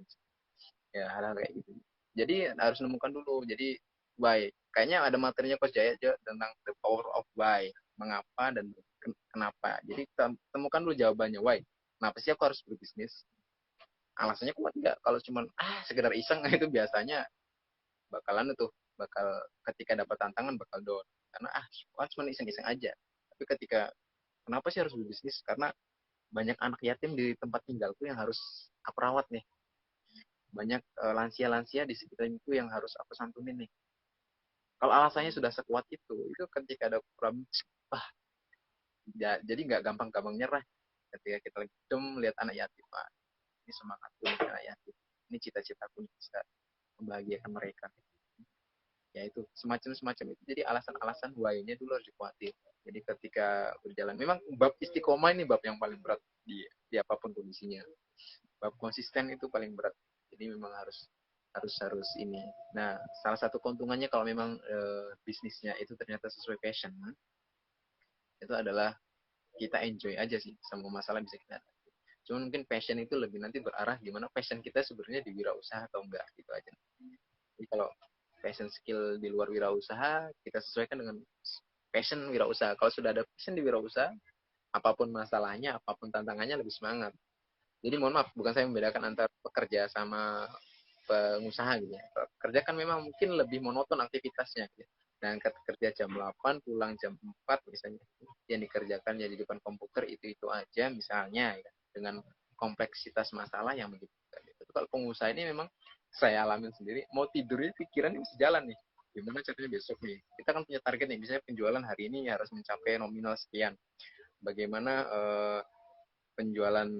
ya hal-hal kayak gitu jadi harus nemukan dulu jadi why kayaknya ada materinya Coach Jaya aja tentang the power of why mengapa dan kenapa jadi temukan dulu jawabannya why kenapa sih aku harus berbisnis alasannya kuat nggak kalau cuma sekedar iseng itu biasanya bakalan itu bakal ketika dapat tantangan bakal down karena cuma iseng-iseng aja tapi ketika kenapa sih harus berbisnis karena banyak anak yatim di tempat tinggalku yang harus aku rawat nih banyak lansia-lansia di sekitarku yang harus aku santunin nih kalau alasannya sudah sekuat itu ketika ada problem wah ya, jadi nggak gampang-gampang nyerah ketika kita lagi lihat anak yatim ini semangatku nih anak yatim ini cita-citaku bisa membahagiakan mereka ya itu semacam itu jadi alasan-alasan why-nya dulu harus dikuatin jadi ketika berjalan memang bab istiqomah ini bab yang paling berat di apapun kondisinya bab konsisten itu paling berat jadi memang harus ini nah salah satu keuntungannya kalau memang bisnisnya itu ternyata sesuai passion itu adalah kita enjoy aja sih semua masalah bisa kita hadapi cuman mungkin passion itu lebih nanti berarah gimana passion kita sebenarnya di wirausaha atau enggak gitu aja jadi kalau passion skill di luar wirausaha kita sesuaikan dengan passion wirausaha kalau sudah ada passion di wirausaha apapun masalahnya apapun tantangannya lebih semangat jadi mohon maaf bukan saya membedakan antara pekerja sama pengusaha gitu ya. Kerja kan memang mungkin lebih monoton aktivitasnya gitu. Dan kerja jam 8 pulang jam 4 misalnya. Yang dikerjakan ya di depan komputer itu aja misalnya ya. Dengan kompleksitas masalah yang begitu. Itu kalau pengusaha ini memang saya alamin sendiri mau tidurnya pikiran ini bisa jalan nih. Gimana caranya besok nih? Kita kan punya target nih, misalnya penjualan hari ini harus mencapai nominal sekian. Bagaimana penjualan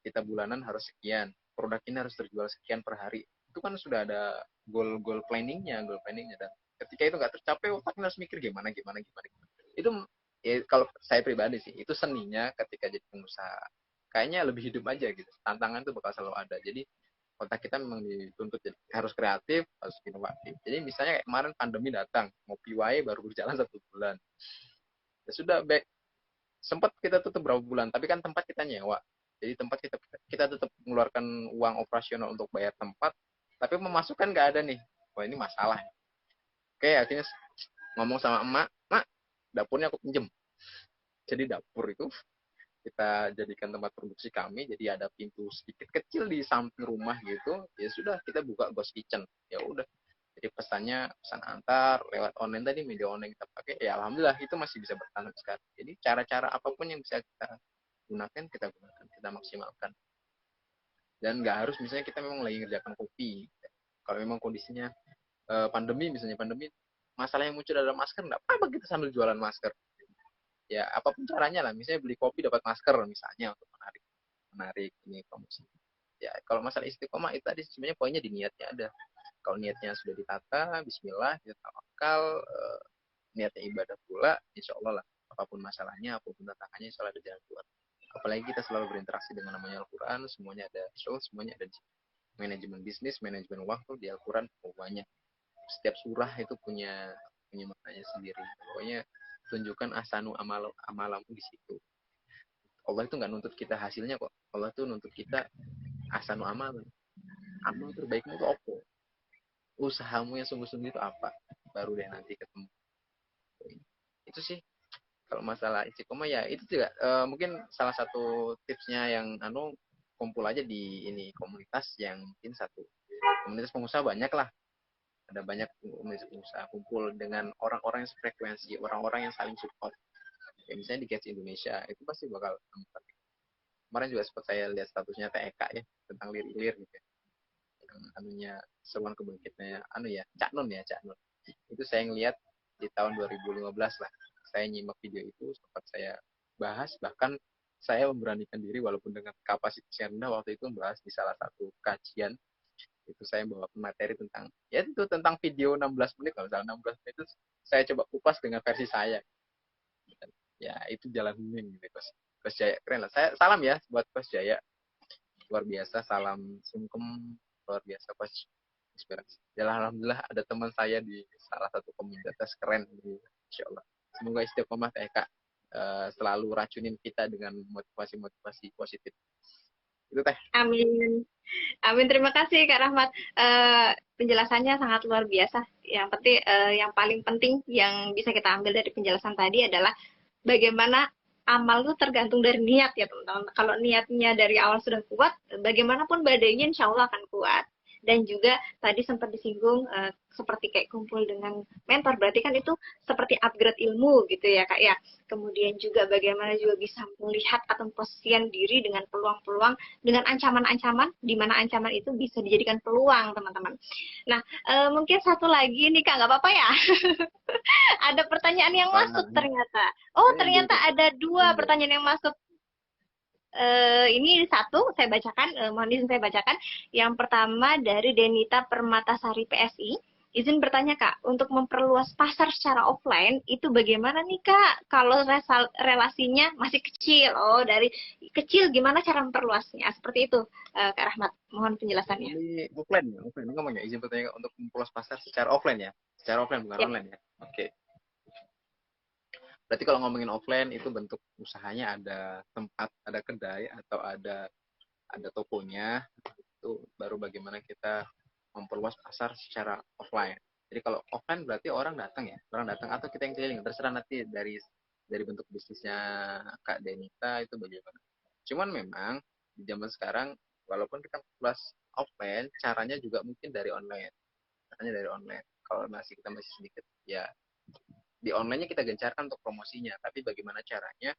kita bulanan harus sekian, produk ini harus terjual sekian per hari. Itu kan sudah ada goal planningnya dan ketika itu nggak tercapai otaknya harus mikir gimana. Itu ya, kalau saya pribadi sih itu seninya ketika jadi pengusaha. Kayaknya lebih hidup aja gitu. Tantangan itu bakal selalu ada. Jadi otak kita memang dituntut jadi harus kreatif, harus inovatif. Jadi misalnya kayak kemarin pandemi datang, ngopi wae baru berjalan 1 bulan. Ya sudah back sempat kita tutup berapa bulan, tapi kan tempat kita nyewa. Jadi tempat kita tetap mengeluarkan uang operasional untuk bayar tempat, tapi pemasukan nggak ada nih. Wah ini masalah. Oke akhirnya ngomong sama emak, mak dapurnya aku pinjem. Jadi dapur itu kita jadikan tempat produksi kami, jadi ada pintu sedikit kecil di samping rumah gitu, ya sudah kita buka ghost kitchen, ya udah. Jadi pesannya pesan antar lewat online tadi, media online kita pakai, ya alhamdulillah itu masih bisa bertahan sekarang. Jadi cara-cara apapun yang bisa kita gunakan, kita maksimalkan. Dan nggak harus misalnya kita memang lagi ngerjakan kopi. Kalau memang kondisinya pandemi, misalnya pandemi, masalah yang muncul adalah masker, nggak apa-apa kita sambil jualan masker. Ya apapun caranya lah, misalnya beli kopi dapat masker misalnya untuk menarik menarik ini promosi. Ya kalau masalah istiqomah itu tadi sebenarnya poinnya di niatnya ada. Kalau niatnya sudah ditata, Bismillah, kita tawakal, niatnya ibadah pula, insya Allah lah apapun masalahnya, apapun tantangannya, insya Allah ada jalan keluar. Apalagi kita selalu berinteraksi dengan namanya Al-Quran, semuanya ada show, semuanya ada di manajemen bisnis, manajemen waktu di Al-Quran, pokoknya setiap surah itu punya punya maknanya sendiri. Pokoknya tunjukkan ahsanu amalamu di situ. Allah itu nggak nuntut kita hasilnya kok. Allah tuh nuntut kita ahsanu amal. Amal terbaikmu itu apa? Usahamu yang sungguh-sungguh itu apa? Baru deh nanti ketemu. Itu sih kalau masalah istiqomah ya itu juga mungkin salah satu tipsnya yang kumpul aja di ini komunitas yang mungkin satu komunitas pengusaha banyak lah, ada banyak komunitas pengusaha kumpul dengan orang-orang yang sefrekuensi, orang-orang yang saling support. Ya, misalnya di Catch Indonesia itu pasti bakal kemarin juga sempat saya lihat statusnya TEK ya tentang lir-lir gitu ya. Yang anunya seruan kebangkitannya Cak Nun ya Cak Nun itu saya ngeliat di tahun 2015 lah, saya nyimak video itu sempat saya bahas, bahkan saya memberanikan diri walaupun dengan kapasitas yang rendah waktu itu membahas di salah satu kajian itu, saya bawa materi tentang ya itu tentang video 16 menit, kalau misalnya 16 menit itu saya coba kupas dengan versi saya. Ya itu jalan meme gitu Coach Jaya keren lah. Saya salam ya buat Coach Jaya, luar biasa, salam sungkem, luar biasa Coach, inspirasi. Ya alhamdulillah ada teman saya di salah satu komunitas keren, insya Allah. Semoga istiqomah TK selalu racunin kita dengan motivasi-motivasi positif. Itu teh. Amin. Amin, terima kasih Kak Rahmat. Penjelasannya sangat luar biasa. Yang paling penting yang bisa kita ambil dari penjelasan tadi adalah bagaimana amal itu tergantung dari niat ya teman-teman. Kalau niatnya dari awal sudah kuat, bagaimanapun badainya insya Allah akan kuat. Dan juga tadi sempat disinggung seperti kayak kumpul dengan mentor, berarti kan itu seperti upgrade ilmu gitu ya Kak ya. Kemudian juga bagaimana juga bisa melihat atau memposisikan diri dengan peluang-peluang, dengan ancaman-ancaman, di mana ancaman itu bisa dijadikan peluang teman-teman. Nah, mungkin satu lagi nih Kak, nggak apa-apa ya? Ada pertanyaan yang masuk ternyata. Oh, ternyata ada dua pertanyaan yang masuk. Ini satu saya bacakan, mohon izin saya bacakan. Yang pertama dari Denita Permatasari PSI. Izin bertanya Kak, untuk memperluas pasar secara offline itu bagaimana nih Kak? Kalau relasinya masih kecil, dari kecil gimana cara memperluasnya? Seperti itu Kak Rahmat, mohon penjelasannya. Ini offline ya, offline ngomongnya izin bertanya untuk memperluas pasar secara offline ya, secara offline bukan online ya. Oke. Berarti kalau ngomongin offline itu bentuk usahanya ada tempat, ada kedai atau ada tokonya, itu baru bagaimana kita memperluas pasar secara offline. Jadi kalau offline berarti orang datang atau kita yang keliling, terserah nanti dari bentuk bisnisnya Kak Denita itu bagaimana. Cuman memang di zaman sekarang walaupun kita plus offline, caranya juga mungkin dari online. Caranya dari online. Kalau kita masih sedikit ya di online-nya kita gencarkan untuk promosinya, tapi bagaimana caranya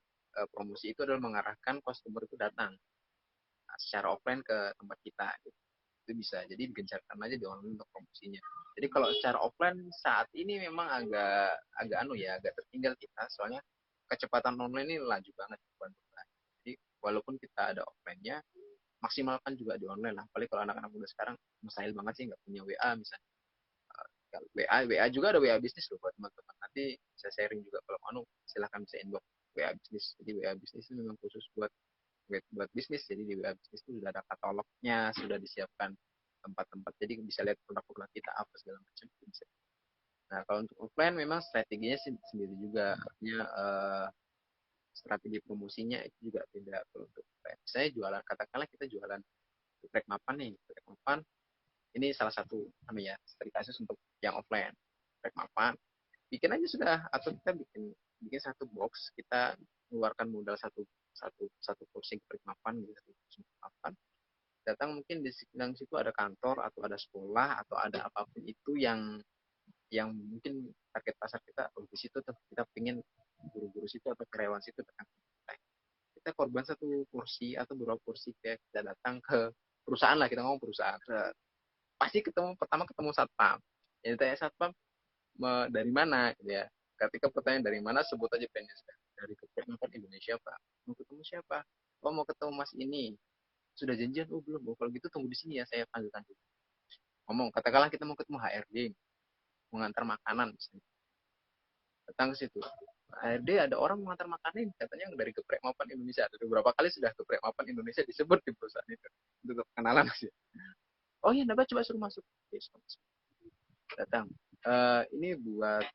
promosi itu adalah mengarahkan customer itu datang secara offline ke tempat kita gitu. Itu bisa jadi digencarkan aja di online untuk promosinya. Jadi kalau secara offline saat ini memang agak tertinggal kita, soalnya kecepatan online ini laju banget. Jadi walaupun kita ada offline-nya, maksimalkan juga di online lah. Apalagi kalau anak-anak muda sekarang mustahil banget sih nggak punya WA misalnya. WA juga ada WA bisnis loh buat teman-teman. Nanti saya sharing juga kalau silahkan bisa inbox WA bisnis. Jadi WA bisnis itu memang khusus buat bisnis. Jadi di WA bisnis itu sudah ada katalognya, sudah disiapkan tempat-tempat. Jadi bisa lihat produk-produk kita apa segala macam. Nah kalau untuk offline memang strateginya sendiri juga. Artinya strategi promosinya itu juga beda. Kalau untuk saya jualan, katakanlah kita jualan geprek mapan nih, geprek mapan ini salah satu strategi kasus untuk yang offline. Geprek mapan bikin aja sudah, atau kita bikin satu box, kita mengeluarkan modal satu kursi geprek mapan gitu, satu kursi mapan. Datang mungkin di sekitar situ ada kantor atau ada sekolah atau ada apapun itu yang mungkin target pasar kita, oh, di situ tuh kita pengen guru-guru situ atau karyawan situ datang ke kita. Kita korban satu kursi atau beberapa kursi, kayak kita datang ke perusahaan lah, kita ngomong perusahaan, pasti ketemu satpam. Jadi tanya satpam, dari mana gitu ya. Ketika pertanyaan dari mana, sebut aja PNS, dari Kementerian Indonesia Pak. Mau ketemu siapa? Oh, mau ketemu Mas ini. Sudah janjian? Oh, belum. Oh, kalau gitu tunggu di sini ya, saya panggilkan dulu. Ngomong, katakanlah kita mau ketemu HRD, mengantar makanan misalnya. Datang ke situ. HRD, ada orang mengantar makanan, katanya dari Geprek Mapan Indonesia. Ada beberapa kali sudah Geprek Mapan Indonesia disebut di perusahaan itu. Untuk kenalan sih. Oh iya, Naba, coba suruh masuk. Oke, suruh masuk. Datang. Ini buat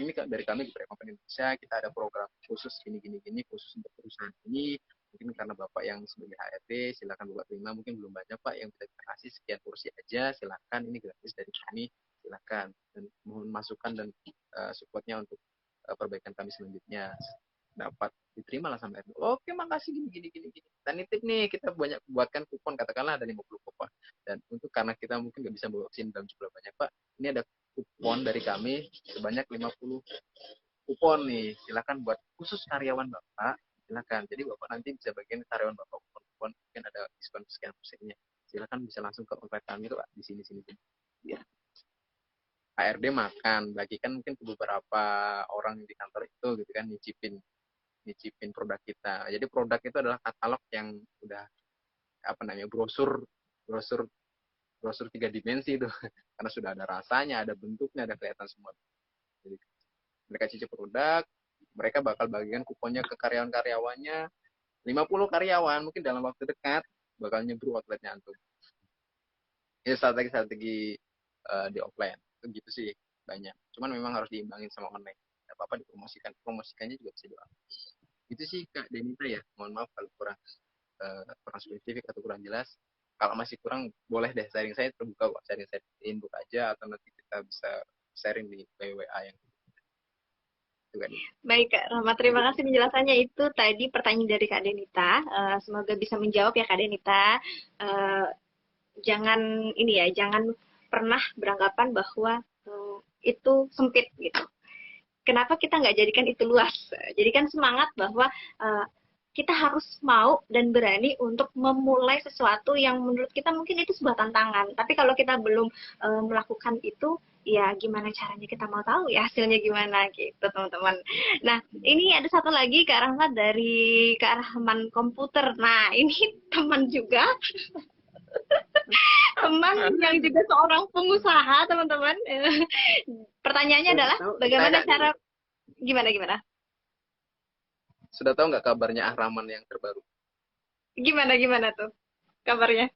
ini dari kami di Perekonomian Indonesia, kita ada program khusus gini khusus untuk perusahaan ini. Mungkin karena Bapak yang sebagai HRD, silakan Bapak terima. Mungkin belum banyak Pak yang bisa kita kasih, sekian kursi aja, silakan, ini gratis dari kami, silakan. Dan mohon masukan dan supportnya untuk perbaikan kami selanjutnya. Dapat diterima lah sampai itu. Oke, makasih gini. Dan nitip nih, kita banyak buatkan kupon, katakanlah ada 50 kupon. Dan untuk karena kita mungkin nggak bisa bawa sini dalam jumlah banyak Pak, ini ada kupon dari kami sebanyak 50 kupon nih. Silakan buat khusus karyawan Bapak. Silakan. Jadi Bapak nanti bisa bagian karyawan Bapak kupon-kupon, mungkin ada diskon sekian persennya. Silakan bisa langsung ke outlet kami tuh Pak, di sini. Ya. HRD makan, bagikan mungkin ke beberapa orang di kantor itu gitu kan, nyicipin produk kita. Jadi produk itu adalah katalog yang udah brosur brosur brosur 3 dimensi itu. Karena sudah ada rasanya, ada bentuknya, ada kelihatan semua. Jadi mereka cicip produk, mereka bakal bagikan kuponnya ke karyawan-karyawannya. 50 karyawan mungkin dalam waktu dekat bakal nyebru outletnya antum. Ini strategi di offline. Itu gitu sih banyak. Cuman memang harus diimbangin sama online. Tidak apa-apa promosikannya juga bisa doang. Itu sih Kak Denita ya. Mohon maaf kalau kurang spesifik atau kurang jelas. Kalau masih kurang, boleh deh sharing, saya terbuka kok, sharing saya di inbox aja, atau nanti kita bisa sharing di WA yang itu kan. Baik, Kak Rahmat. Terima kasih penjelasannya. Itu tadi pertanyaan dari Kak Denita. Semoga bisa menjawab ya Kak Denita. Eh, jangan pernah beranggapan bahwa itu sempit gitu. Kenapa kita nggak jadikan itu luas? Jadikan semangat bahwa kita harus mau dan berani untuk memulai sesuatu yang menurut kita mungkin itu sebuah tantangan. Tapi kalau kita belum melakukan itu, ya gimana caranya kita mau tahu ya hasilnya gimana gitu teman-teman. Nah, ini ada satu lagi Kak Rahmat dari Kak Rahman Komputer. Nah, ini teman juga, teman yang juga seorang pengusaha teman-teman. Pertanyaannya adalah bagaimana cara gimana? Sudah tahu nggak kabarnya Ahraman yang terbaru? Gimana tuh kabarnya?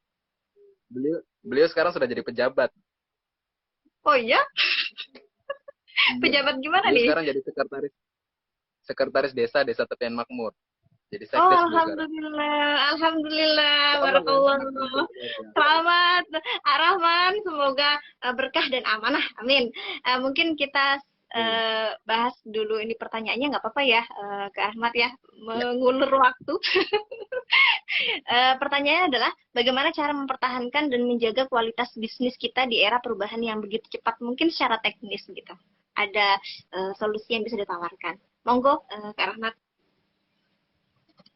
Beliau sekarang sudah jadi pejabat. Oh iya? Iya. Pejabat gimana Beliau nih? sekarang jadi sekretaris desa Tepian Makmur. Jadi Oh, sekdes alhamdulillah, barakallah. Selamat, Ar-Rahman. Semoga berkah dan amanah. Amin. Mungkin kita bahas dulu ini pertanyaannya, nggak apa-apa ya, ke Ahmad ya, mengulur waktu. Pertanyaannya adalah, bagaimana cara mempertahankan dan menjaga kualitas bisnis kita di era perubahan yang begitu cepat, mungkin secara teknis gitu. Ada solusi yang bisa ditawarkan. Monggo, Kak Ahmad.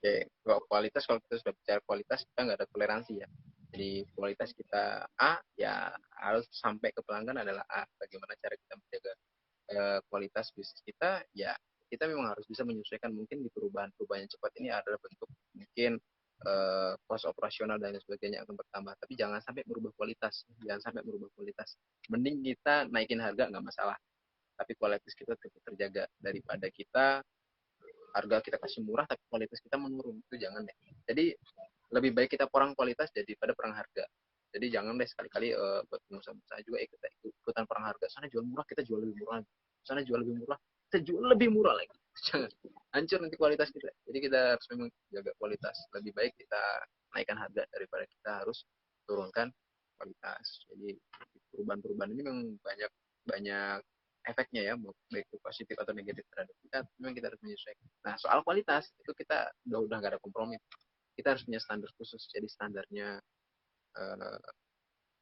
Oke, kalau kita sudah bicara kualitas, kita nggak ada toleransi ya. Jadi kualitas kita A, ya harus sampai ke pelanggan adalah A. Bagaimana cara kita menjaga kualitas bisnis kita? Ya kita memang harus bisa menyesuaikan. Mungkin di perubahan yang cepat ini adalah bentuk mungkin cost operasional dan sebagainya akan bertambah. Tapi jangan sampai merubah kualitas. Mending kita naikin harga nggak masalah. Tapi kualitas kita tetap terjaga daripada kita harga kita kasih murah tapi kualitas kita menurun, itu jangan deh. Jadi lebih baik kita perang kualitas daripada perang harga. Jadi jangan deh sekali-kali buat pengusaha-pengusaha juga ikutan perang harga. Sana jual murah, kita jual lebih murah. Sana jual lebih murah, kita jual lebih murah lagi. Jangan, hancur nanti kualitas kita. Jadi kita harus memang jaga kualitas. Lebih baik kita naikkan harga daripada kita harus turunkan kualitas. Jadi perubahan-perubahan ini memang banyak efeknya ya, baik itu positif atau negatif terhadap kita, memang kita harus menyesuaikan. Nah, soal kualitas itu kita udah gak ada kompromi. Kita harus punya standar khusus. Jadi standarnya eh,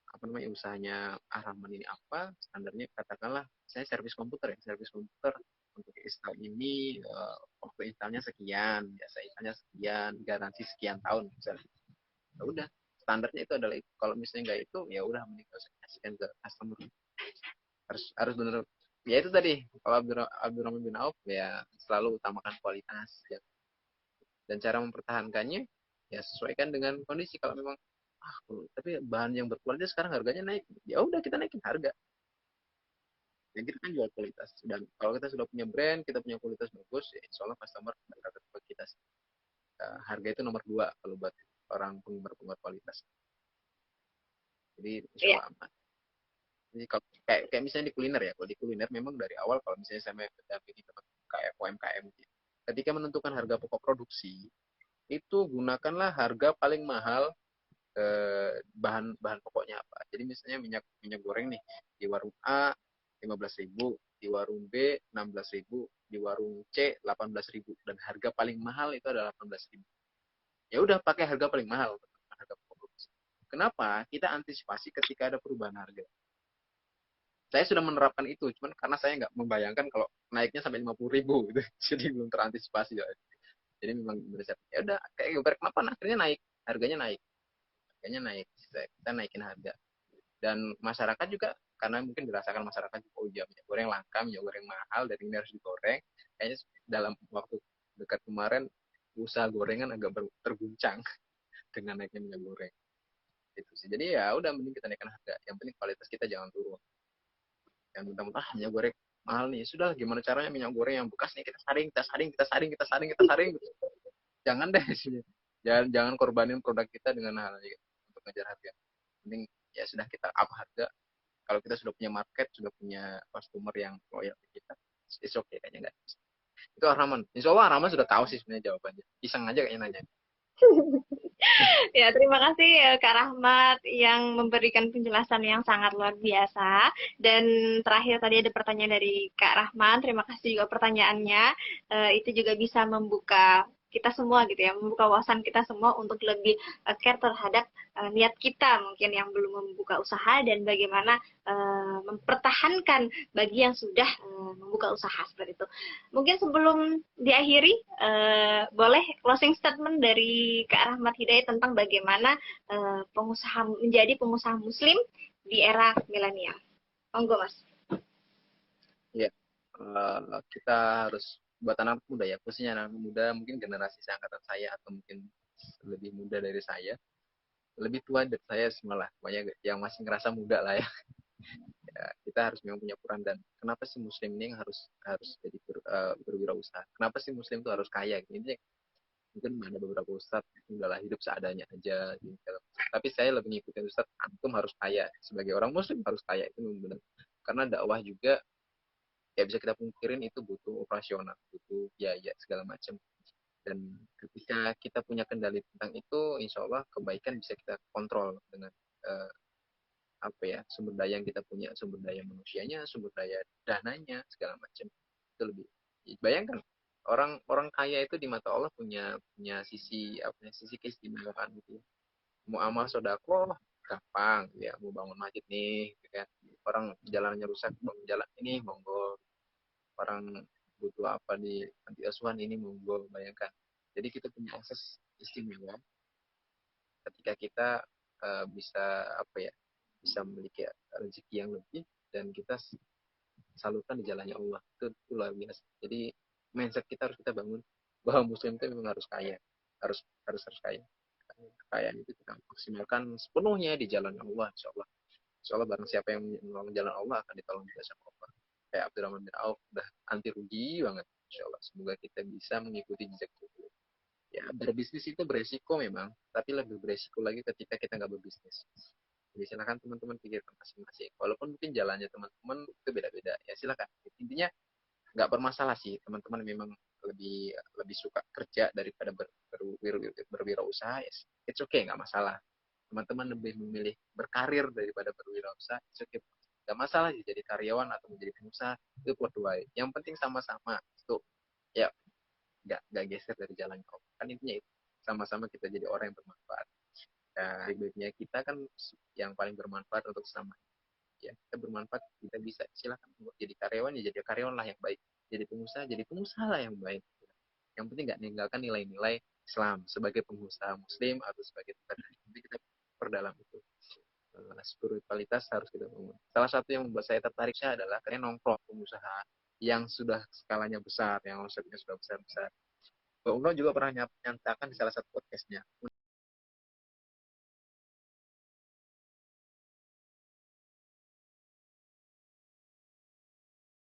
apa namanya, usahanya Rahman ini apa, standarnya katakanlah saya servis komputer ya, servis komputer untuk install ini waktu installnya sekian, biasa installnya sekian, garansi sekian tahun misalnya. Ya udah, standarnya itu adalah itu. Kalau misalnya nggak itu, ya udah mending saya kasihkan ke customer. Harus benar. Ya itu tadi, kalau Abdurrahman bin Auf ya selalu utamakan kualitas ya. Dan cara mempertahankannya ya sesuaikan dengan kondisi. Kalau memang tapi bahan yang berkualitas sekarang harganya naik, ya udah kita naikin harga. Dan kita kan jual kualitas. Dan kalau kita sudah punya brand, kita punya kualitas bagus, ya insya Allah customer bakal tetap kita. Harga itu nomor dua kalau buat orang penggemar kualitas. Jadi insya Iya. Allah aman. Jadi kalau kayak misalnya di kuliner ya, kalau di kuliner memang dari awal kalau misalnya saya mendampingi teman UMKM, UMKM, ketika menentukan harga pokok produksi, itu gunakanlah harga paling mahal bahan bahan pokoknya apa. Jadi misalnya minyak minyak goreng nih di warung A 15.000, di warung B 16.000, di warung C 18.000, dan harga paling mahal itu adalah 18.000. Ya udah pakai harga paling mahal, harga pokok produksi. Kenapa? Kita antisipasi ketika ada perubahan harga. Saya sudah menerapkan itu, cuman karena saya nggak membayangkan kalau naiknya sampai 50.000 gitu. Jadi belum terantisipasi ya. Jadi memang ya udah kayak kenapa akhirnya naik, harganya naik, kita naikin harga. Dan masyarakat juga karena mungkin dirasakan masyarakat, oh iya minyak goreng langka, minyak goreng mahal, dan ini harus digoreng. Kayaknya dalam waktu dekat kemarin usaha gorengan agak terguncang dengan naiknya minyak goreng itu sih. Jadi ya udah mending kita naikkan harga, yang penting kualitas kita jangan turun. Yang mentah-mentah minyak goreng mahal nih, sudah gimana caranya minyak goreng yang bekas nih kita saring, jangan deh sih. Jangan korbanin produk kita dengan hal gitu untuk ngejar harga. Mending ya sudah kita up harga. Kalau kita sudah punya market, sudah punya customer yang loyal ke kita, it's okay kayaknya, enggak. Itu Rahman. Insya Allah Rahman sudah tahu sih sebenarnya jawabannya. Iseng aja kayaknya nanya. Ya, terima kasih Kak Rahmat yang memberikan penjelasan yang sangat luar biasa. Dan terakhir tadi ada pertanyaan dari Kak Rahman. Terima kasih juga pertanyaannya. Itu juga bisa membuka kita semua gitu ya, membuka wawasan kita semua untuk lebih care terhadap niat kita mungkin yang belum membuka usaha dan bagaimana mempertahankan bagi yang sudah membuka usaha seperti itu. Mungkin sebelum diakhiri, boleh closing statement dari Kak Rahmat Hidayat tentang bagaimana menjadi pengusaha Muslim di era milenial. Monggo, Mas. Ya, kita harus buat anak muda ya, khususnya anak muda, mungkin generasi seangkatan saya atau mungkin lebih muda dari saya, lebih tua dari saya semua lah, pokoknya yang masih ngerasa muda lah ya. Ya, kita harus memang punya peran. Dan kenapa sih Muslim ini harus harus jadi berwirausaha? Kenapa sih Muslim itu harus kaya? Ini mungkin ada beberapa ustadz udahlah hidup seadanya aja gitu. Tapi saya lebih ngikutin ustadz, antum harus kaya, sebagai orang Muslim harus kaya, itu memang benar. Karena dakwah juga ya bisa kita pungkirin itu butuh operasional, butuh biaya segala macam. Dan ketika kita punya kendali tentang itu, insya Allah kebaikan bisa kita kontrol dengan uh, apa ya, sumber daya yang kita punya, sumber daya manusianya, sumber daya dananya segala macam. Itu lebih, bayangkan orang orang kaya itu di mata Allah punya punya sisi apa ya, sisi keistimewaan gitu ya. Mau amal sodako gampang ya, mau bangun masjid nih gitu kan, orang jalannya rusak, bangun jalan ini monggo, orang butuh apa di panti asuhan ini monggo, bayangkan. Jadi kita punya akses istimewa ketika kita bisa apa ya, bisa memiliki rezeki yang lebih, dan kita salurkan di jalannya Allah. Itu luar biasa. Jadi mindset kita harus kita bangun bahwa Muslim itu memang harus kaya, harus kaya. Kekayaan itu kita maksimalkan sepenuhnya di jalan Allah, insya Allah. Insya Allah barang siapa yang menolong jalan Allah akan ditolong juga sama Allah. Kayak Abdurrahman bin Auf udah anti rugi banget. Insya Allah semoga kita bisa mengikuti jejak itu. Ya, berbisnis itu beresiko memang, tapi lebih beresiko lagi ketika kita nggak berbisnis. Jadi silakan teman-teman pikirkan masing-masing. Walaupun mungkin jalannya teman-teman itu beda-beda, ya silakan. Intinya nggak bermasalah sih, teman-teman memang lebih lebih suka kerja daripada berwirausaha, ya it's okay, nggak masalah. Teman-teman lebih memilih berkarir daripada berwirausaha, it's okay. Gak masalah jadi karyawan atau menjadi pengusaha, itu worldwide. Yang penting sama-sama itu ya nggak geser dari jalan yang kan intinya itu sama-sama kita jadi orang yang bermanfaat. Ya, baik-baiknya kita kan yang paling bermanfaat untuk sama. Ya, kita bermanfaat, kita bisa silakan jadi karyawan ya jadi karyawan lah yang baik. Jadi pengusaha lah yang baik. Yang penting nggak meninggalkan nilai-nilai Islam sebagai pengusaha Muslim atau sebagai tukang. Nanti kita perdalam itu. Spiritualitas harus kita bangun. Salah satu yang membuat saya tertariknya adalah karena nongkrong pengusaha yang sudah skalanya besar, yang omsetnya sudah besar-besar. Mbak Umroh juga pernah nyatakan di salah satu podcastnya,